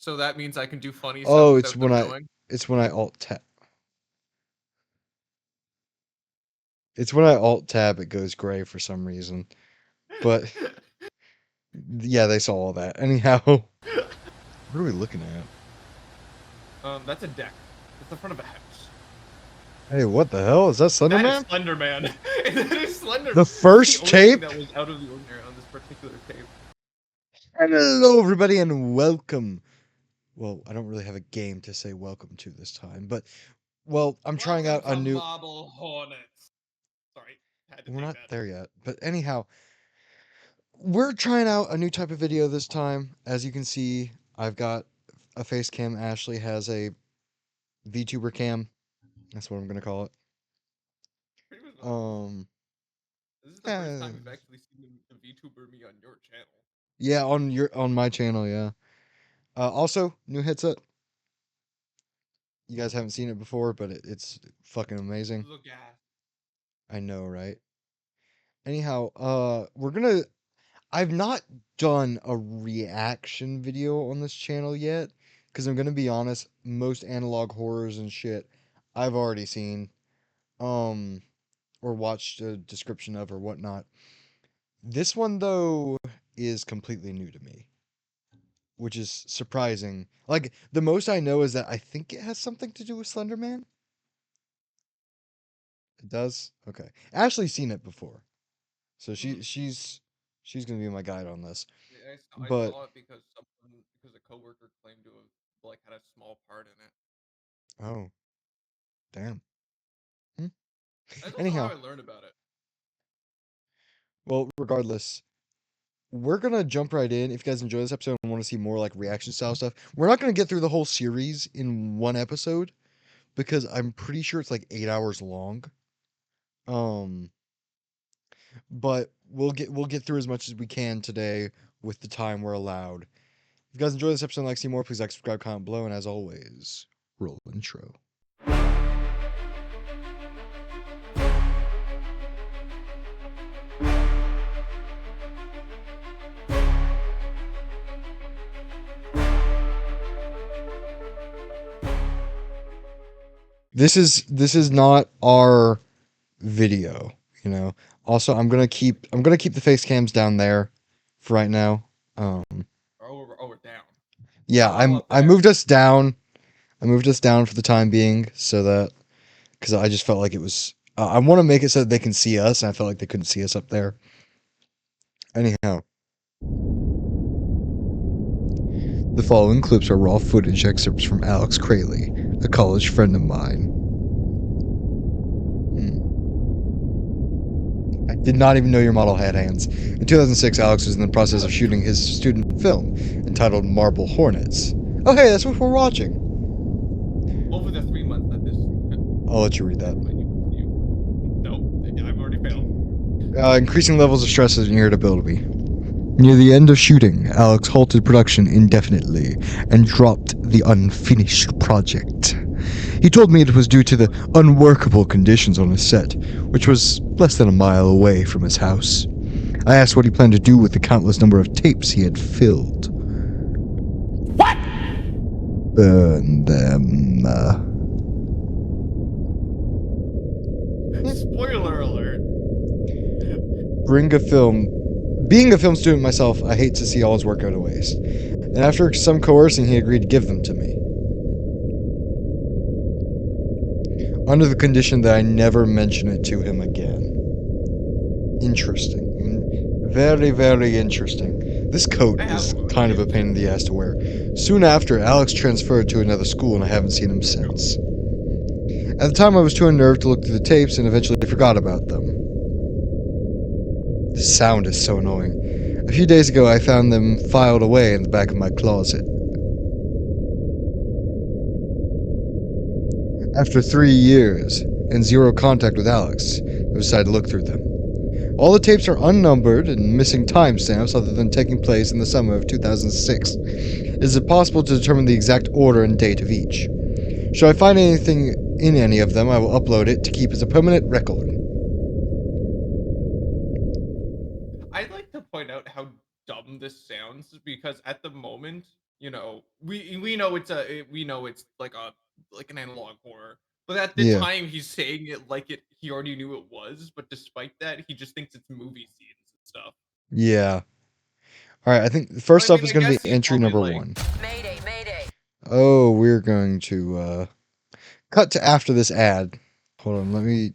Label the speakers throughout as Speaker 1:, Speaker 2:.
Speaker 1: So that means I can do funny stuff
Speaker 2: Oh,
Speaker 1: without them knowing?
Speaker 2: it's when I alt tab. It's when I alt tab it goes gray for some reason. But yeah, they saw all that. Anyhow, what are we looking at?
Speaker 1: That's a deck. It's the front of a house.
Speaker 2: Hey, what the hell? Is that
Speaker 1: That is
Speaker 2: SLENDERMAN?
Speaker 1: SlenderMan. That is
Speaker 2: The
Speaker 1: Slender. That's the
Speaker 2: first
Speaker 1: only thing
Speaker 2: tape?
Speaker 1: that was out of the ordinary on this particular tape.
Speaker 2: Hello, everybody, and welcome. Well, I don't really have a game to say welcome to this time, but, well, I'm trying out
Speaker 1: Welcome
Speaker 2: a
Speaker 1: to
Speaker 2: new...
Speaker 1: Marble Hornets. Sorry, had to
Speaker 2: We're
Speaker 1: take
Speaker 2: not
Speaker 1: that.
Speaker 2: there yet. But anyhow, we're trying out a new type of video this time. As you can see, I've got a face cam. Ashley has a VTuber cam. That's what I'm gonna call it.
Speaker 1: Pretty much what it is.
Speaker 2: Um,
Speaker 1: This is the first
Speaker 2: yeah,
Speaker 1: time you've actually seen the VTuber me on your channel.
Speaker 2: yeah, on my channel, yeah. Also, new headset. You guys haven't seen it before, but it's fucking amazing.
Speaker 1: Look at.
Speaker 2: I know, right? Anyhow, I've not done a reaction video on this channel yet, because I'm gonna be honest, most analog horrors and shit I've already seen, um, or watched a description of or whatnot. This one though is completely new to me, which is surprising. Like the most I know is that I think it has something to do with Slender Man. It does? Okay. Ashley's seen it before. So
Speaker 1: Hmm.
Speaker 2: she's gonna be my guide on this.
Speaker 1: Yeah, I
Speaker 2: But
Speaker 1: saw it because a coworker claimed to have like had a small part in it.
Speaker 2: oh, damn. Hmm.
Speaker 1: That's also how
Speaker 2: Anyhow,
Speaker 1: I learned about it.
Speaker 2: well, regardless, we're gonna jump right in. If you guys enjoy this episode and want to see more like reaction style stuff, we're not gonna get through the whole series in one episode because I'm pretty sure it's like 8 hours long. Um, but we'll get through as much as we can today with the time we're allowed. If you guys enjoy this episode and like to see more, please like, subscribe, comment below, and as always, roll intro. This is not our video, you know. Also, I'm gonna keep the face cams down there for right now. Um,
Speaker 1: We're down.
Speaker 2: yeah,
Speaker 1: How up
Speaker 2: I
Speaker 1: there?
Speaker 2: moved us down. I moved us down for the time being so that because I just felt like it was. I want to make it so that they can see us, and I felt like they couldn't see us up there. Anyhow, the following clips are raw footage excerpts from Alex Crayley, a college friend of mine. I did not even know your model had hands. In 2006, Alex was in the process of shooting his student film entitled Marble Hornets. Oh, hey, that's what we're watching.
Speaker 1: Over the 3 months that this.
Speaker 2: I'll let you read that.
Speaker 1: Nope, I've already failed.
Speaker 2: Increasing levels of stress and irritability. Near the end of shooting, Alex halted production indefinitely and dropped the unfinished project. He told me it was due to the unworkable conditions on his set, which was less than a mile away from his house. I asked what he planned to do with the countless number of tapes he had filled.
Speaker 1: What?
Speaker 2: Burn them.
Speaker 1: Spoiler alert.
Speaker 2: Being a film student myself, I hate to see all his work go to waste. And after some coercing, he agreed to give them to me. Under the condition that I never mention it to him again. Interesting. Very, very interesting. This coat is kind of a pain in the ass to wear. Soon after, Alex transferred to another school and I haven't seen him since. At the time, I was too unnerved to look through the tapes and eventually forgot about them. The sound is so annoying. A few days ago, I found them filed away in the back of my closet. After 3 years and zero contact with Alex, I decided to look through them. All the tapes are unnumbered and missing timestamps other than taking place in the summer of 2006. Is it possible to determine the exact order and date of each? Should I find anything in any of them, I will upload it to keep as a permanent record.
Speaker 1: I'd like to point out how dumb this sounds because at the moment you know, we know we know it's like an analog horror. But at the
Speaker 2: Yeah.
Speaker 1: time, he's saying it like he already knew it was. But despite that, he just thinks it's movie scenes and stuff.
Speaker 2: Yeah. All right, I think
Speaker 1: But I
Speaker 2: first up
Speaker 1: mean,
Speaker 2: is
Speaker 1: I
Speaker 2: going to
Speaker 1: guess
Speaker 2: be
Speaker 1: he's
Speaker 2: entry
Speaker 1: probably
Speaker 2: number
Speaker 1: like,
Speaker 2: 1.
Speaker 3: Mayday, mayday.
Speaker 2: Oh, we're going to cut to after this ad. Hold on, let me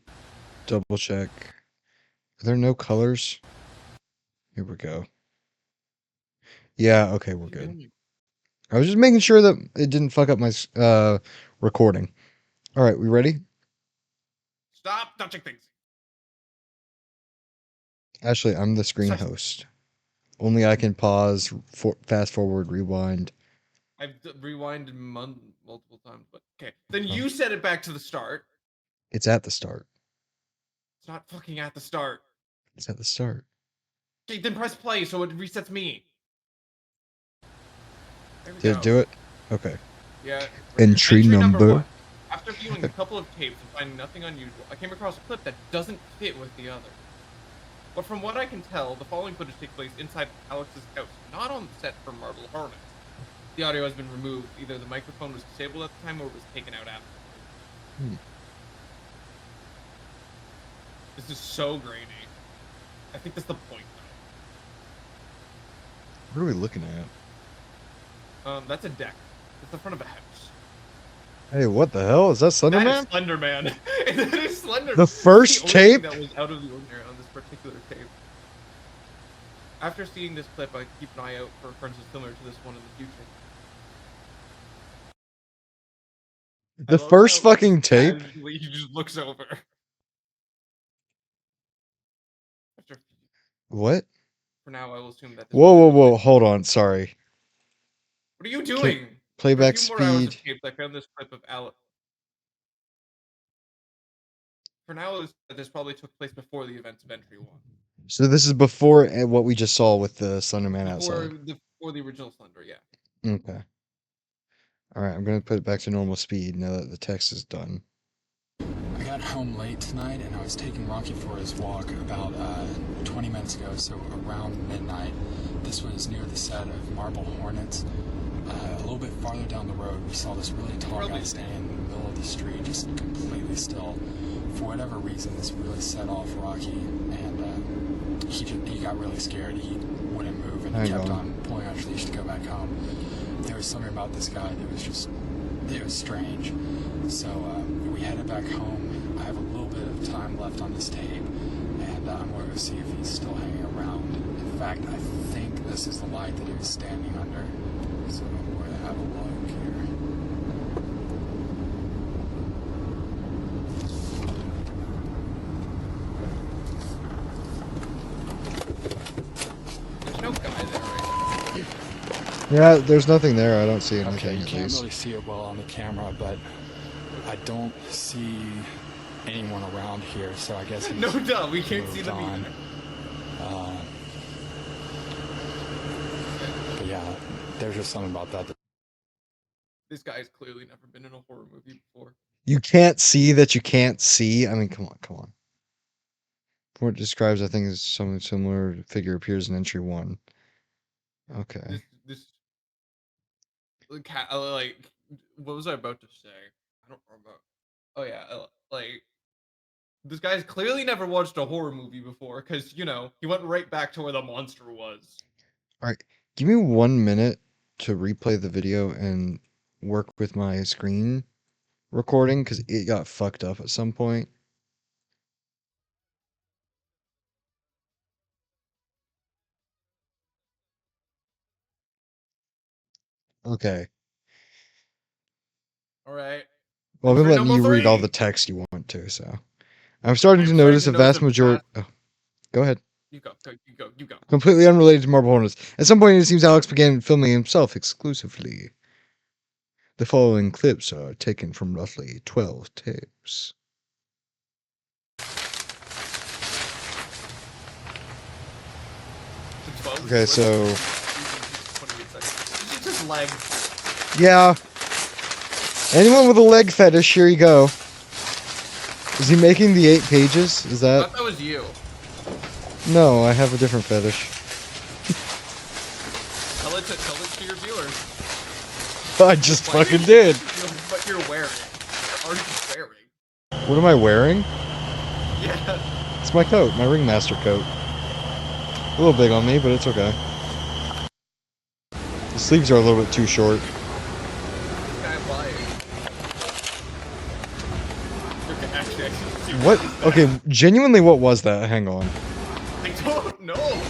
Speaker 2: double check. Are there no colors? Here we go. Yeah, okay, we're
Speaker 1: what are you
Speaker 2: good.
Speaker 1: doing?
Speaker 2: I was just making sure that it didn't fuck up my recording. All right, we ready?
Speaker 1: Stop touching things.
Speaker 2: Actually, I'm the screen
Speaker 1: Such
Speaker 2: host. Only I can pause, fast forward, rewind.
Speaker 1: I've rewinded multiple times, but okay. Then
Speaker 2: Huh.
Speaker 1: you set it back to the start.
Speaker 2: It's at the start.
Speaker 1: It's not fucking at the start.
Speaker 2: It's at the start.
Speaker 1: Okay, then press play so it resets me. There we
Speaker 2: Did
Speaker 1: go.
Speaker 2: it do it? Okay.
Speaker 1: Yeah. Right here.
Speaker 2: Entry
Speaker 1: Entry number
Speaker 2: number.
Speaker 1: 1. After viewing a couple of tapes and finding nothing unusual, I came across a clip that doesn't fit with the other. But from what I can tell, the following footage takes place inside Alex's house, not on the set for Marble Hornets. The audio has been removed. Either the microphone was disabled at the time or it was taken out after. This is so grainy. I think that's the point,
Speaker 2: What are we looking at?
Speaker 1: though. That's a deck. It's the front of a house.
Speaker 2: Hey, what the hell? Is that
Speaker 1: That is
Speaker 2: SLENDERMAN?
Speaker 1: SlenderMan. That is SlenderMan.
Speaker 2: The first
Speaker 1: That's the only thing
Speaker 2: tape?
Speaker 1: that was out of the ordinary on this particular tape. After seeing this clip, I keep an eye out for occurrences similar to this one in the future.
Speaker 2: The first fucking tape?
Speaker 1: Casually, he just looks over. After,
Speaker 2: What?
Speaker 1: for now, I will assume that this
Speaker 2: Whoa,
Speaker 1: probably
Speaker 2: whoa,
Speaker 1: took
Speaker 2: whoa.
Speaker 1: place.
Speaker 2: Hold on. Sorry.
Speaker 1: What are you doing? After a
Speaker 2: Playback
Speaker 1: few more hours of
Speaker 2: speed.
Speaker 1: tapes, I found this clip of Alex. For now, this probably took place before the events of Entry 1.
Speaker 2: So this is before what we just saw with the SLENDERMAN outside.
Speaker 1: Before the original Slender, yeah.
Speaker 2: Okay. All right, I'm going to put it back to normal speed now that the text is done.
Speaker 4: I got home late tonight and I was taking Rocky for his walk about 20 minutes ago, so around midnight. This was near the set of Marble Hornets. A little bit farther down the road, we saw this really tall guy standing in the middle of the street, just completely still. For whatever reason, this really set off Rocky, and he got really scared. He wouldn't move, and he kept on pulling on his leash to go back home. There was something about this guy that was just, it was strange. So we headed back home. I have a little bit of time left on this tape, and I'm going to see if he's still hanging around. In fact, I think this is the light that he was standing under. So we're going to have a look here.
Speaker 1: There's no guy there, right?
Speaker 2: Yeah, there's nothing there. I don't see anything.
Speaker 4: Okay, you
Speaker 2: at
Speaker 4: can't
Speaker 2: least.
Speaker 4: really see it well on the camera, but I don't see anyone around here, so I guess he's
Speaker 1: No, duh, we can't see
Speaker 4: moved
Speaker 1: them
Speaker 4: on.
Speaker 1: either.
Speaker 4: But yeah, there's just something about that.
Speaker 1: This guy's clearly never been in a horror movie before.
Speaker 2: You can't see that you can't see. I mean, come on, come on. What it describes, I think, is something similar. Figure appears in entry 1. Okay.
Speaker 1: This like, what was I about to say? I don't remember. Oh yeah, like, this guy's clearly never watched a horror movie before, because, you know, he went right back to where the monster was.
Speaker 2: All right. Give me 1 minute to replay the video and work with my screen recording because it got fucked up at some point. Okay.
Speaker 1: Alright.
Speaker 2: Well, I've been
Speaker 1: Entry
Speaker 2: letting
Speaker 1: number
Speaker 2: you read all the
Speaker 1: 3!
Speaker 2: text you want to, so. I'm starting to
Speaker 1: I'm
Speaker 2: notice
Speaker 1: starting
Speaker 2: a
Speaker 1: to notice
Speaker 2: vast majority. Oh, go ahead.
Speaker 1: You go.
Speaker 2: Completely unrelated to Marble Hornets. At some point, it seems Alex began filming himself exclusively. The following clips are taken from roughly 12 tapes. Okay, so.
Speaker 1: It's just leg.
Speaker 2: Yeah. Anyone with a leg fetish, here you go. Is he making the 8 pages? Is
Speaker 1: I
Speaker 2: that?
Speaker 1: thought that was you.
Speaker 2: No, I have a different fetish.
Speaker 1: Tell it to your viewers.
Speaker 2: I just
Speaker 1: Why
Speaker 2: fucking
Speaker 1: you
Speaker 2: did.
Speaker 1: What you're wearing? What are you wearing?
Speaker 2: What am I wearing?
Speaker 1: Yeah.
Speaker 2: It's my coat, my ringmaster coat. A little big on me, but it's okay. The sleeves are a little bit too short.
Speaker 1: This guy lying. Okay, actually, I should see
Speaker 2: What?
Speaker 1: is that.
Speaker 2: Okay, genuinely, what was that? Hang on.
Speaker 1: I don't know.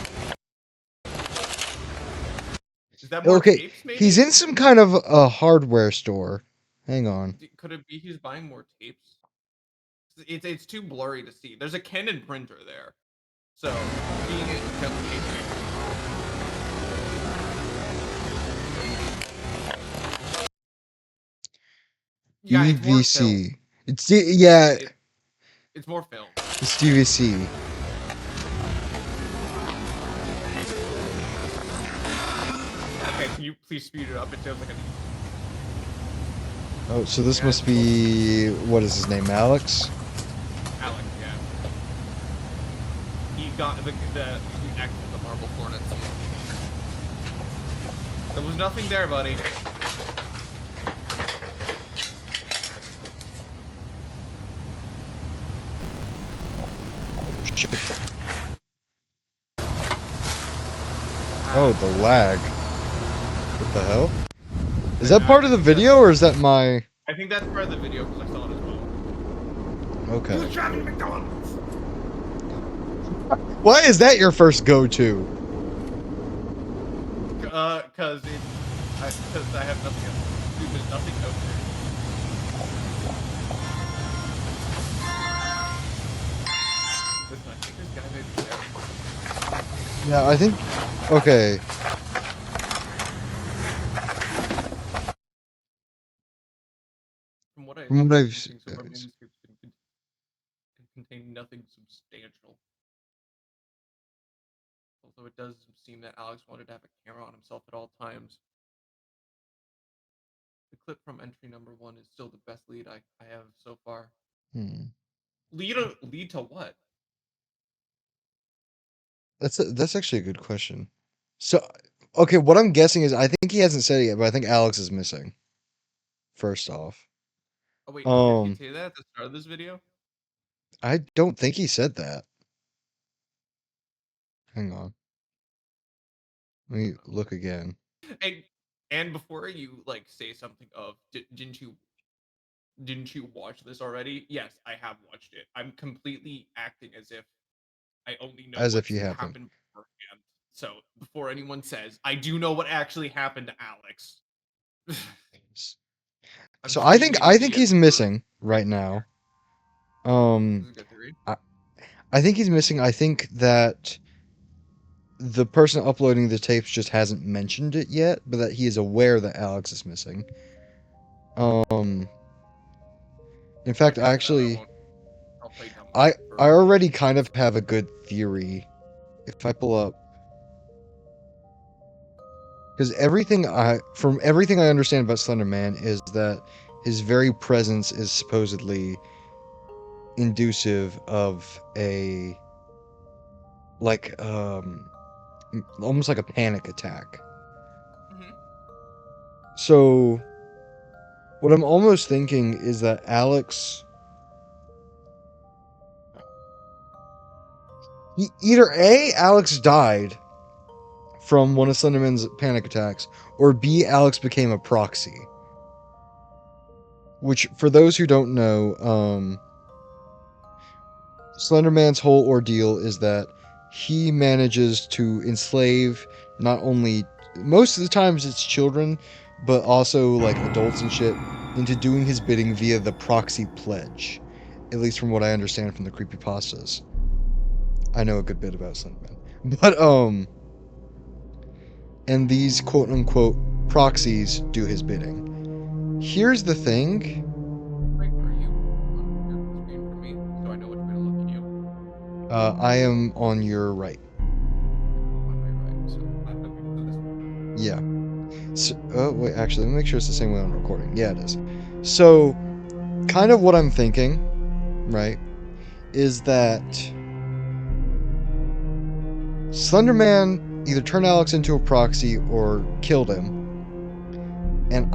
Speaker 1: Is that more
Speaker 2: Okay,
Speaker 1: tapes, maybe?
Speaker 2: he's in some kind of a hardware store. Hang on.
Speaker 1: Could it be he's buying more tapes? It's too blurry to see. There's a Canon printer there, so being it just tape. Yeah, it's more film.
Speaker 2: DVC. Yeah,
Speaker 1: It's more film.
Speaker 2: it's DVC.
Speaker 1: Okay, can you please speed it up? It sounds like a.
Speaker 2: Oh, so this must be, what is his name, Alex?
Speaker 1: Alex, yeah. He got the action of the Marble Hornets. There was nothing there, buddy.
Speaker 2: Shit. Oh, the lag. What the hell? Is that part of the video, or is that my...
Speaker 1: I think that's part of the video because I saw it as well.
Speaker 2: Okay.
Speaker 1: He was driving to McDonald's!
Speaker 2: Why is that your first go-to?
Speaker 1: Cause I have nothing else. Dude, there's nothing out there. Listen, I think this guy may be there.
Speaker 2: Yeah, I think... Okay.
Speaker 1: From what I've
Speaker 2: From what I've...
Speaker 1: seen so far, manuscripts can contain nothing substantial. Although it does seem that Alex wanted to have a camera on himself at all times. The clip from entry number 1 is still the best lead I have so far. Lead to what?
Speaker 2: That's actually a good question. So, okay, what I'm guessing is, I think he hasn't said it yet, but I think Alex is missing. First off.
Speaker 1: Oh wait, did he say that at the start of this video?
Speaker 2: I don't think he said that. Hang on. Let me look again.
Speaker 1: And before you like say something of didn't you watch this already? Yes, I have watched it. I'm completely acting as if I only know
Speaker 2: As if
Speaker 1: what's
Speaker 2: you haven't.
Speaker 1: happened beforehand. So before anyone says, I do know what actually happened to Alex.
Speaker 2: So I think he's missing right now.
Speaker 1: This is a good theory.
Speaker 2: I think he's missing. I think that the person uploading the tapes just hasn't mentioned it yet, but that he is aware that Alex is missing. In fact, actually, I already kind of have a good theory. If I pull up, because from everything I understand about Slender Man is that his very presence is supposedly inducive of a, like, almost like a panic attack. So what I'm almost thinking is that Alex, either A, Alex died from one of Slenderman's panic attacks, or B, Alex became a proxy. Which, for those who don't know, Slenderman's whole ordeal is that he manages to enslave not only, most of the times it's children, but also like adults and shit, into doing his bidding via the proxy pledge. At least from what I understand from the creepypastas. I know a good bit about Slenderman. But, and these quote-unquote proxies do his bidding. Here's the thing.
Speaker 1: Wait, are you on your screen for me? So I know which way to look at you.
Speaker 2: I am on your right.
Speaker 1: On my right, so I have to this one.
Speaker 2: Yeah. So, oh, wait, actually, let me make sure it's the same way on recording. Yeah, it is. So, kind of what I'm thinking, right, is that Slenderman either turned Alex into a proxy or killed him. and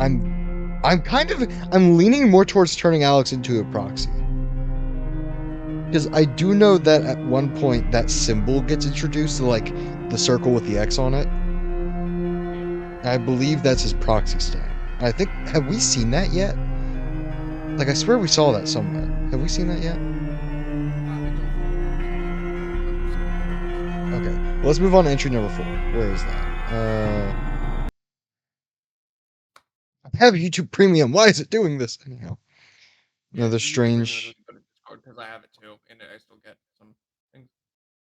Speaker 2: I'm leaning more towards turning Alex into a proxy. Because I do know that at one point that symbol gets introduced to like the circle with the X on it. I believe that's his proxy stamp. I think, have we seen that yet? Like, I swear we saw that somewhere. Have we seen that yet? Okay, well, let's move on to entry number 4. Where is that? I have YouTube Premium. Why is it doing this? Anyhow, another strange,
Speaker 1: because I have it too, and I still get some things.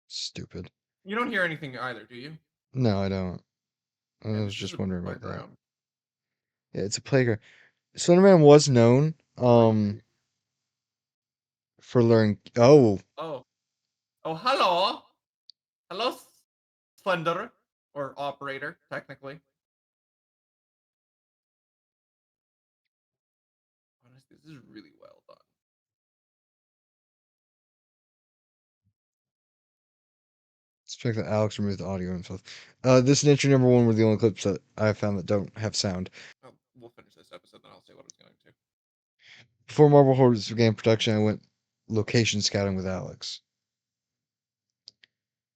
Speaker 2: stupid.
Speaker 1: You don't hear anything either, do you?
Speaker 2: No, I don't. I
Speaker 1: Yeah,
Speaker 2: was
Speaker 1: this is
Speaker 2: just
Speaker 1: a
Speaker 2: wondering about that.
Speaker 1: playground.
Speaker 2: Yeah, it's a playground. Slenderman was known, for learning. Oh,
Speaker 1: Oh, hello, hello, Slender, or operator, technically. Honestly, this is really well done.
Speaker 2: expect that Alex removed the audio himself. This and entry number 1 were the only clips that I found that don't have sound.
Speaker 1: Oh, we'll finish this episode, then I'll say what I was going to.
Speaker 2: Before Marble Hornets began production, I went location scouting with Alex.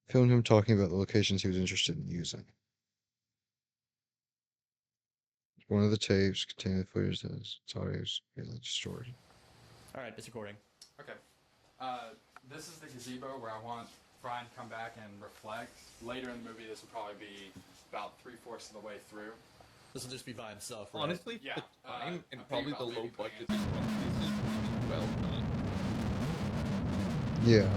Speaker 2: Filmed him talking about the locations he was interested in using. One of the tapes containing the footage that is audios stored.
Speaker 3: Alright, it's recording.
Speaker 4: Okay. This is the gazebo where I want Brian to come back and reflect. Later in the movie, this will probably be about 3/4 of the way through.
Speaker 3: This will just be by himself, right?
Speaker 1: Honestly,
Speaker 4: Yeah,
Speaker 1: the time and
Speaker 4: I'm
Speaker 1: probably
Speaker 4: thinking
Speaker 1: the
Speaker 4: about
Speaker 1: low
Speaker 4: maybe
Speaker 1: budget this is really well done.
Speaker 2: Yeah.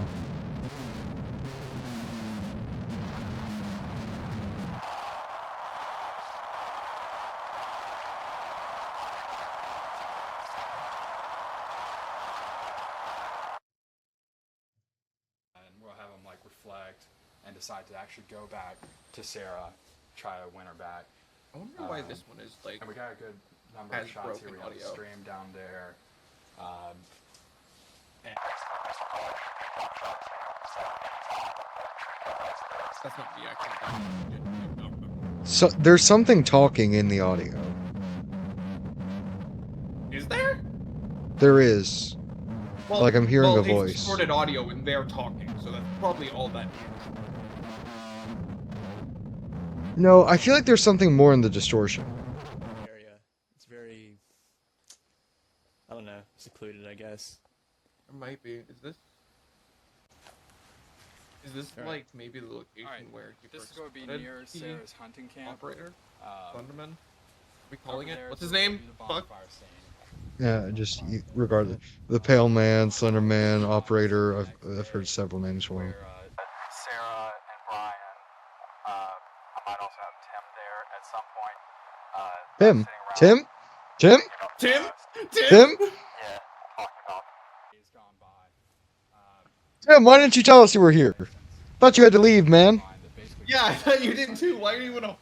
Speaker 4: And we'll have him like reflect and decide to actually go back to Sarah, try to win her back.
Speaker 1: I wonder why this one is like.
Speaker 4: And we got a good number of
Speaker 1: has
Speaker 4: shots here.
Speaker 1: broken
Speaker 4: We got the
Speaker 1: audio.
Speaker 4: stream down there. And
Speaker 1: That's not the actual.
Speaker 2: So there's something talking in the audio.
Speaker 1: Is there?
Speaker 2: There is.
Speaker 1: Well,
Speaker 2: Like, I'm hearing a
Speaker 1: it's
Speaker 2: voice.
Speaker 1: distorted audio and they're talking, so that's probably all that is.
Speaker 2: No, I feel like there's something more in the distortion.
Speaker 3: Area. It's very, I don't know, secluded, I guess.
Speaker 1: It might be. Is this
Speaker 3: Alright.
Speaker 1: like maybe the location
Speaker 4: Alright,
Speaker 1: where he
Speaker 4: this is
Speaker 1: first
Speaker 4: going to be
Speaker 1: spotted
Speaker 4: near
Speaker 1: the
Speaker 4: Sarah's hunting camp.
Speaker 1: operator? Slenderman? Are we
Speaker 4: Over
Speaker 1: calling it?
Speaker 4: there
Speaker 1: What's
Speaker 4: is
Speaker 1: his
Speaker 4: where we'll
Speaker 1: name?
Speaker 4: do the
Speaker 1: Fuck.
Speaker 4: bonfire scene.
Speaker 2: Yeah, just regardless. The Pale Man, Slender Man, Operator. I've heard several names for him.
Speaker 4: Where Sarah and Brian, I might also have Tim there at some point.
Speaker 2: Tim? Tim? Tim?
Speaker 1: Tim?
Speaker 2: Tim?
Speaker 4: Yeah, talking about days gone by.
Speaker 2: Tim, why didn't you tell us you were here? Thought you had to leave, man.
Speaker 1: Yeah, I thought you did too. Why are you in a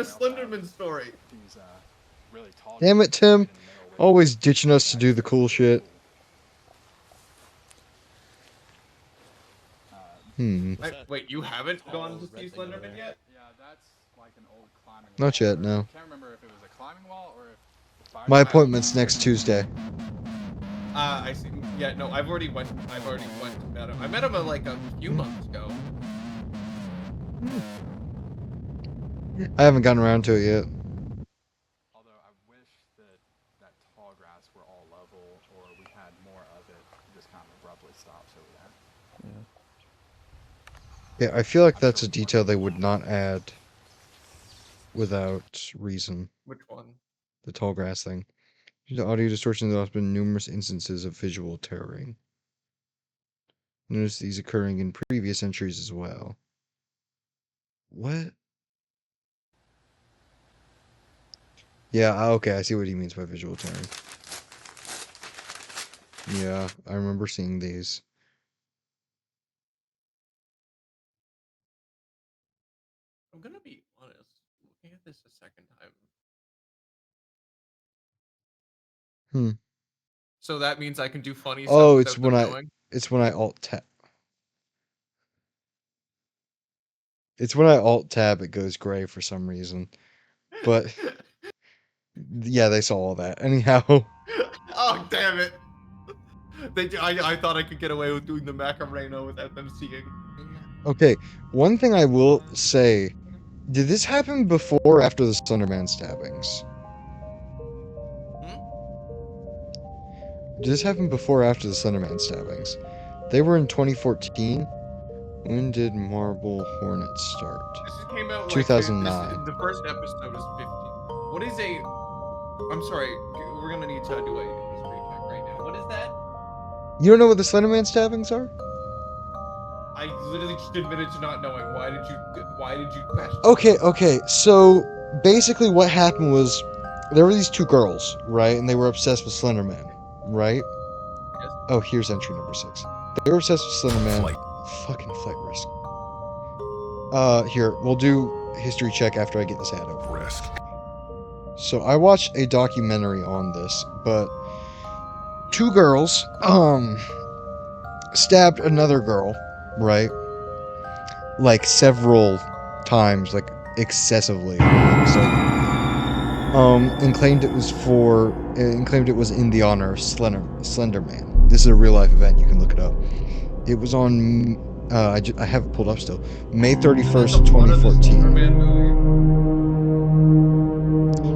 Speaker 1: Slenderman story?
Speaker 4: These, really tall
Speaker 2: Damn it,
Speaker 4: guys
Speaker 2: Tim.
Speaker 4: right in the middle with
Speaker 2: Always ditching us to do the cool shit.
Speaker 1: Wait, you haven't
Speaker 3: Tall
Speaker 1: gone to
Speaker 3: red
Speaker 1: see
Speaker 3: thing over
Speaker 1: Slenderman
Speaker 3: there.
Speaker 1: yet?
Speaker 4: Yeah, that's like an old climbing
Speaker 2: Not
Speaker 4: wall.
Speaker 2: yet, no.
Speaker 4: I can't remember if it was a climbing wall or if the fire
Speaker 2: My
Speaker 4: department-
Speaker 2: appointment's next Tuesday.
Speaker 1: I see. Yeah, no, I've already went and met him. I met him like a few months ago.
Speaker 2: I haven't gotten around to it yet.
Speaker 4: Although I wish that tall grass were all level or we had more of it. It just kind of abruptly stops over there.
Speaker 2: Yeah, I feel like that's a detail they would not add without reason.
Speaker 1: Which one?
Speaker 2: The tall grass thing. The audio distortion, there have been numerous instances of visual tearing. Notice these occurring in previous entries as well. What? Yeah, okay, I see what he means by visual tearing. Yeah, I remember seeing these.
Speaker 1: I'm gonna be honest. Looking at this a second time.
Speaker 2: Hmm.
Speaker 1: So that means I can do funny stuff
Speaker 2: Oh,
Speaker 1: without them knowing?
Speaker 2: it's when I alt tab. It's when I alt tab it goes gray for some reason. But Yeah, they saw all that. Anyhow,
Speaker 1: Oh, damn it. I thought I could get away with doing the Macarena without them seeing.
Speaker 2: okay. One thing I will say: did this happen before or after the SLENDERMAN stabbings?
Speaker 1: Hmm?
Speaker 2: Did this happen before or after the SLENDERMAN stabbings? They were in 2014. When did Marble Hornets start?
Speaker 1: This came out like
Speaker 2: 2009.
Speaker 1: the first episode is 15. What is a? I'm sorry. We're gonna need to do a history check right now. What is that?
Speaker 2: You don't know what the SLENDERMAN stabbings are?
Speaker 1: I literally just admitted to not knowing. Why did you question?
Speaker 2: Okay. So basically, what happened was there were these two girls, right? And they were obsessed with SLENDERMAN, right?
Speaker 1: Yes.
Speaker 2: Oh, here's entry number 6. They were obsessed with SLENDERMAN.
Speaker 5: Flight.
Speaker 2: Fucking flight risk. Here, we'll do history check after I get this ad over.
Speaker 5: Risk.
Speaker 2: So I watched a documentary on this, but two girls, stabbed another girl, right? Like several times, like excessively. It's like, and claimed it was in the honor of SLENDERMAN. This is a real life event. You can look it up. It was on. I have it pulled up still. May 31st, 2014.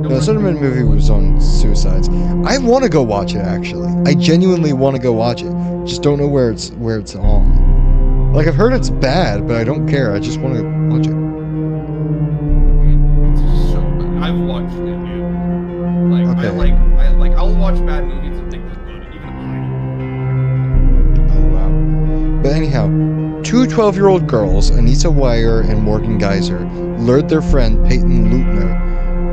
Speaker 2: No, the SLENDERMAN movie was on suicides. I want to go watch it actually. I genuinely want to go watch it. Just don't know where it's on. Like I've heard it's bad, but I don't care. I just want to watch it.
Speaker 1: I've watched it, dude. Like
Speaker 2: Okay.
Speaker 1: I'll watch bad movies and think it's good. Even
Speaker 2: Oh wow. But anyhow, two 12-year-old girls, Anita Weyer and Morgan Geyser, lured their friend Peyton Leutner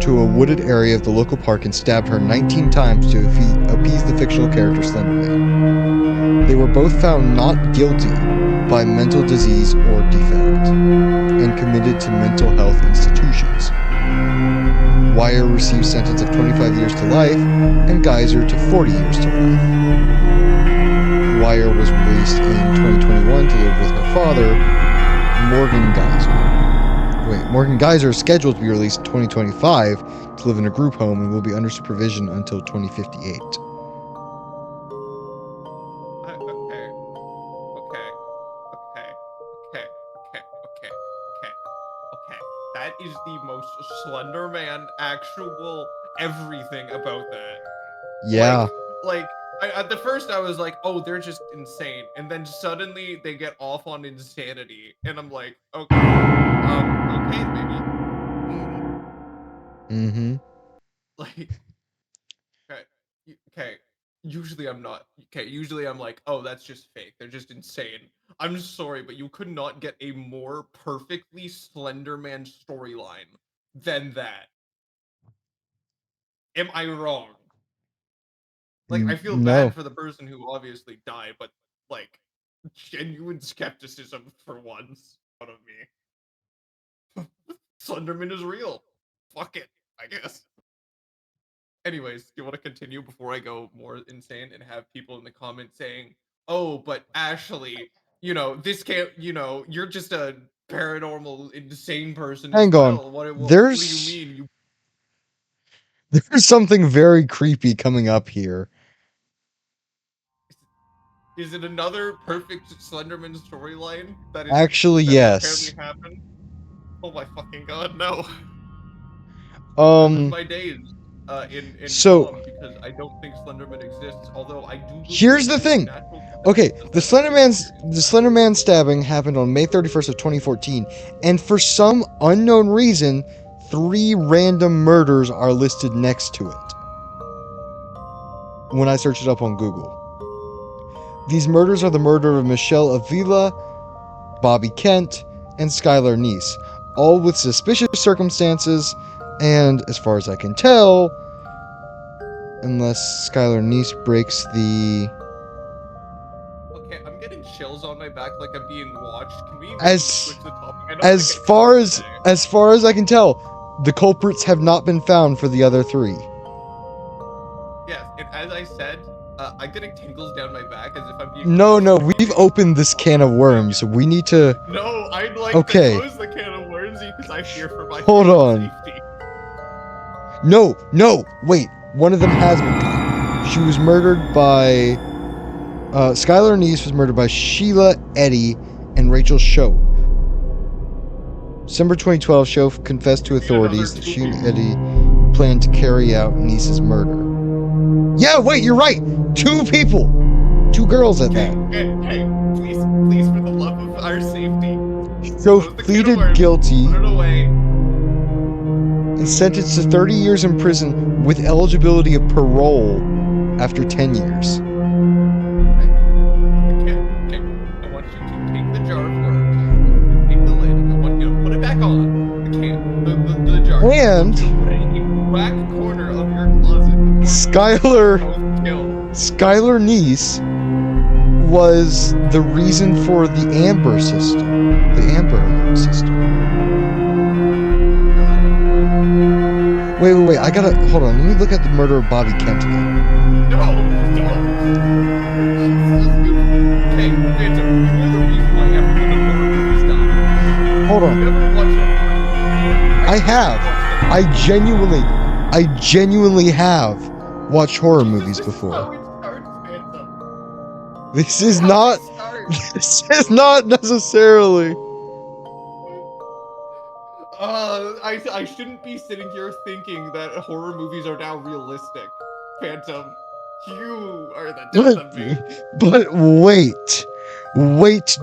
Speaker 2: to a wooded area of the local park and stabbed her 19 times to appease the fictional character SLENDERMAN. They were both found not guilty by mental disease or defect and committed to mental health institutions. Weyer received a sentence of 25 years to life and Geyser to 40 years to life. Weyer was released in 2021 to live with her father, Morgan Geyser. Morgan Geyser is scheduled to be released in 2025 to live in a group home and will be under supervision until 2058.
Speaker 1: Okay. That is the most SLENDERMAN actual everything about that.
Speaker 2: Yeah.
Speaker 1: At the first I was like, oh, they're just insane, and then suddenly they get off on insanity, and I'm like, okay, okay, maybe.
Speaker 2: Mm-hmm.
Speaker 1: Like, okay. Usually I'm not. Okay, usually I'm like, oh, that's just fake. They're just insane. I'm sorry, but you could not get a more perfectly SLENDERMAN storyline than that. Am I wrong? Like, I feel
Speaker 2: No.
Speaker 1: bad for the person who obviously died, but, like, genuine skepticism for once out of me. SLENDERMAN is real. Fuck it, I guess. Anyways, do you want to continue before I go more insane and have people in the comments saying, oh, but Ashley, this can't, you're just a paranormal, insane person
Speaker 2: Hang
Speaker 1: as
Speaker 2: on.
Speaker 1: well. What do you
Speaker 2: There's
Speaker 1: mean?
Speaker 2: there's something very creepy coming up here.
Speaker 1: Is it another perfect SLENDERMAN storyline that is
Speaker 2: Actually,
Speaker 1: that
Speaker 2: yes.
Speaker 1: apparently happened? Oh my fucking god, no. I live
Speaker 2: Um.
Speaker 1: my days in
Speaker 2: So-
Speaker 1: calm because I don't think SLENDERMAN exists, although I do believe
Speaker 2: Here's the
Speaker 1: in
Speaker 2: thing.
Speaker 1: natural
Speaker 2: Okay,
Speaker 1: catastrophes
Speaker 2: the SLENDERMAN stabbing happened on May 31st of 2014, and for some unknown reason, 3 random murders are listed next to it. When I search it up on Google. These murders are the murder of Michelle Avila, Bobby Kent, and Skylar Neese, all with suspicious circumstances, and as far as I can tell, unless Skylar Neese breaks the...
Speaker 1: Okay, I'm getting chills on my back like I'm being watched. Can we maybe
Speaker 2: As-
Speaker 1: switch the topic? I don't
Speaker 2: As
Speaker 1: think I
Speaker 2: far
Speaker 1: can
Speaker 2: as
Speaker 1: today.
Speaker 2: as far as I can tell, the culprits have not been found for the other 3.
Speaker 1: Yes, and as I said, I'm getting tingles down my back as if I'm being.
Speaker 2: No, we've opened this can of worms. We need to...
Speaker 1: No, I'd like
Speaker 2: Okay.
Speaker 1: to close the can of worms because I fear for my
Speaker 2: Hold on.
Speaker 1: safety.
Speaker 2: No, wait. One of them has been caught. She was murdered by. Skylar Neese was murdered by Sheila Eddy and Rachel Show. December 2012, Show confessed to authorities that she and Eddy planned to carry out Neese's murder. Yeah, wait, you're right. 2 people. 2 girls at that.
Speaker 1: Hey, please, for the love of our safety.
Speaker 2: Show pleaded guilty
Speaker 1: Put it away.
Speaker 2: and sentenced to 30 years in prison with eligibility of parole after 10 years.
Speaker 1: Okay. I want you to take the jar of worms, take the lid, and I want you to put it back on the can, the jar.
Speaker 2: And
Speaker 1: Put it in the back corner of your closet.
Speaker 2: Skylar Neese was the reason for the Amber system. The Amber Alert system. Wait. I gotta hold on. Let me look at the murder of Bobby Kent again.
Speaker 1: No, don't. Hey, Phantom, you're the reason why everyone in horror movies die.
Speaker 2: Hold on.
Speaker 1: You ever watch them?
Speaker 2: I have. I genuinely have watched horror movies
Speaker 1: This is
Speaker 2: before.
Speaker 1: how it starts, Phantom.
Speaker 2: This is not. This is not necessarily.
Speaker 1: I shouldn't be sitting here thinking that horror movies are now realistic. Phantom, you are the death of me.
Speaker 2: But wait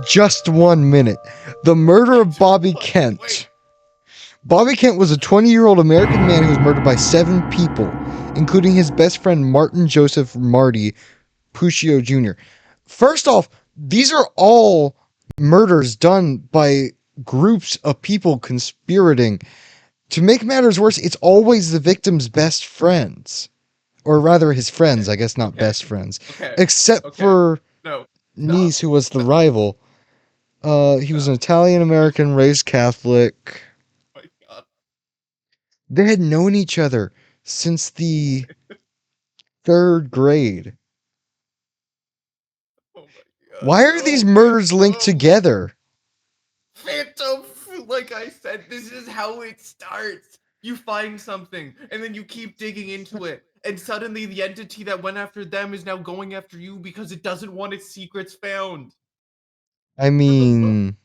Speaker 2: just 1 minute. The murder of Bobby Kent.
Speaker 1: Wait.
Speaker 2: Bobby Kent was a 20-year-old American man who was murdered by 7 people, including his best friend Martin Joseph Marty Puccio Jr. First off, these are all murders done by groups of people conspirating. To make matters worse, it's always the victim's best friends. Or rather, his friends, I guess, not best friends. Except for Neese, who was the rival. He was an Italian-American, raised Catholic.
Speaker 1: Oh my God.
Speaker 2: They had known each other since the 3rd grade.
Speaker 1: Oh my God.
Speaker 2: Why are these murders linked together?
Speaker 1: Phantom, like I said, this is how it starts. You find something, and then you keep digging into it, and suddenly the entity that went after them is now going after you because it doesn't want its secrets found.
Speaker 2: I mean,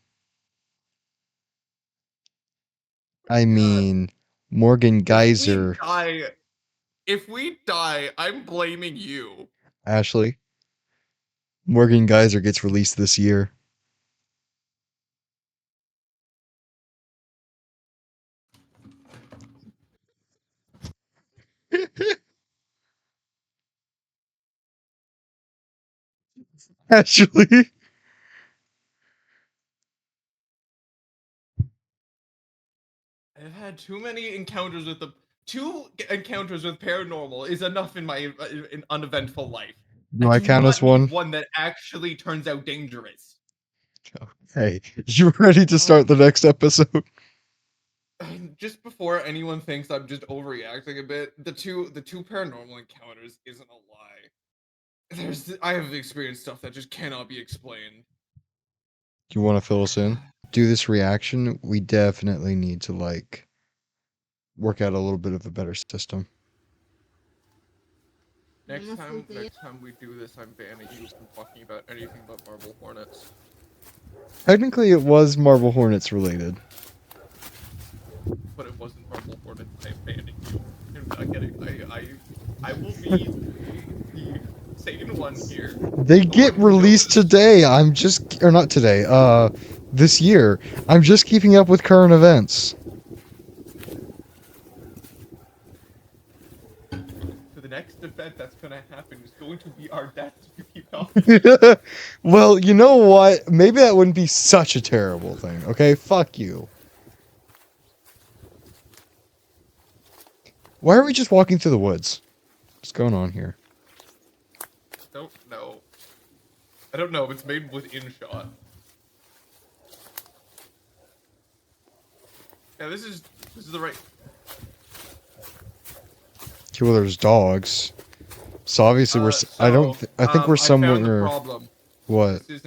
Speaker 2: Morgan Geyser.
Speaker 1: If we die, I'm blaming you.
Speaker 2: Ashley. Morgan Geyser gets released this year. Ashley.
Speaker 1: I've had too many encounters with the 2 encounters with paranormal is enough in my uneventful life.
Speaker 2: Do I count as one?
Speaker 1: One that actually turns out dangerous.
Speaker 2: Okay, you ready to start the next episode?
Speaker 1: Just before anyone thinks I'm just overreacting a bit, the two paranormal encounters isn't a lie. I have experienced stuff that just cannot be explained.
Speaker 2: Do you want to fill us in? Do this reaction, we definitely need to work out a little bit of a better system.
Speaker 1: Next time we do this, I'm banning you from talking about anything but Marble Hornets.
Speaker 2: Technically, it was Marble Hornets related.
Speaker 1: But it wasn't Marble Hornets. I'm banning you. I'm not getting. I will be the sane one here.
Speaker 2: They get released today. Not today. This year. I'm just keeping up with current events.
Speaker 1: So the next event that's gonna happen is going to be our death to keep up.
Speaker 2: Well, you know what? Maybe that wouldn't be such a terrible thing. Okay, fuck you. Why are we just walking through the woods? What's going on here?
Speaker 1: Don't know. I don't know. It's made with InShot. Yeah, this is the right.
Speaker 2: Okay, well, there's dogs. So obviously I think we're somewhere.
Speaker 1: I found the problem.
Speaker 2: What?
Speaker 1: This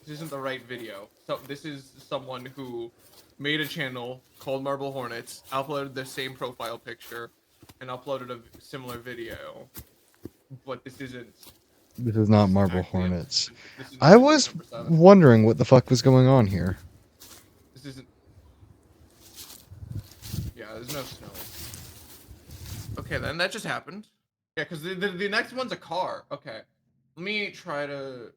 Speaker 1: isn't the right video. So this is someone who made a channel called Marble Hornets, uploaded the same profile picture, and uploaded a similar video. But this isn't.
Speaker 2: This is not Marble
Speaker 1: Actually,
Speaker 2: Hornets.
Speaker 1: this isn't
Speaker 2: I
Speaker 1: entry
Speaker 2: was
Speaker 1: number 7.
Speaker 2: wondering what the fuck was going on here.
Speaker 1: This isn't. Yeah, there's no snow. Okay, then that just happened. Yeah, because the next one's a car. Okay, let me try to.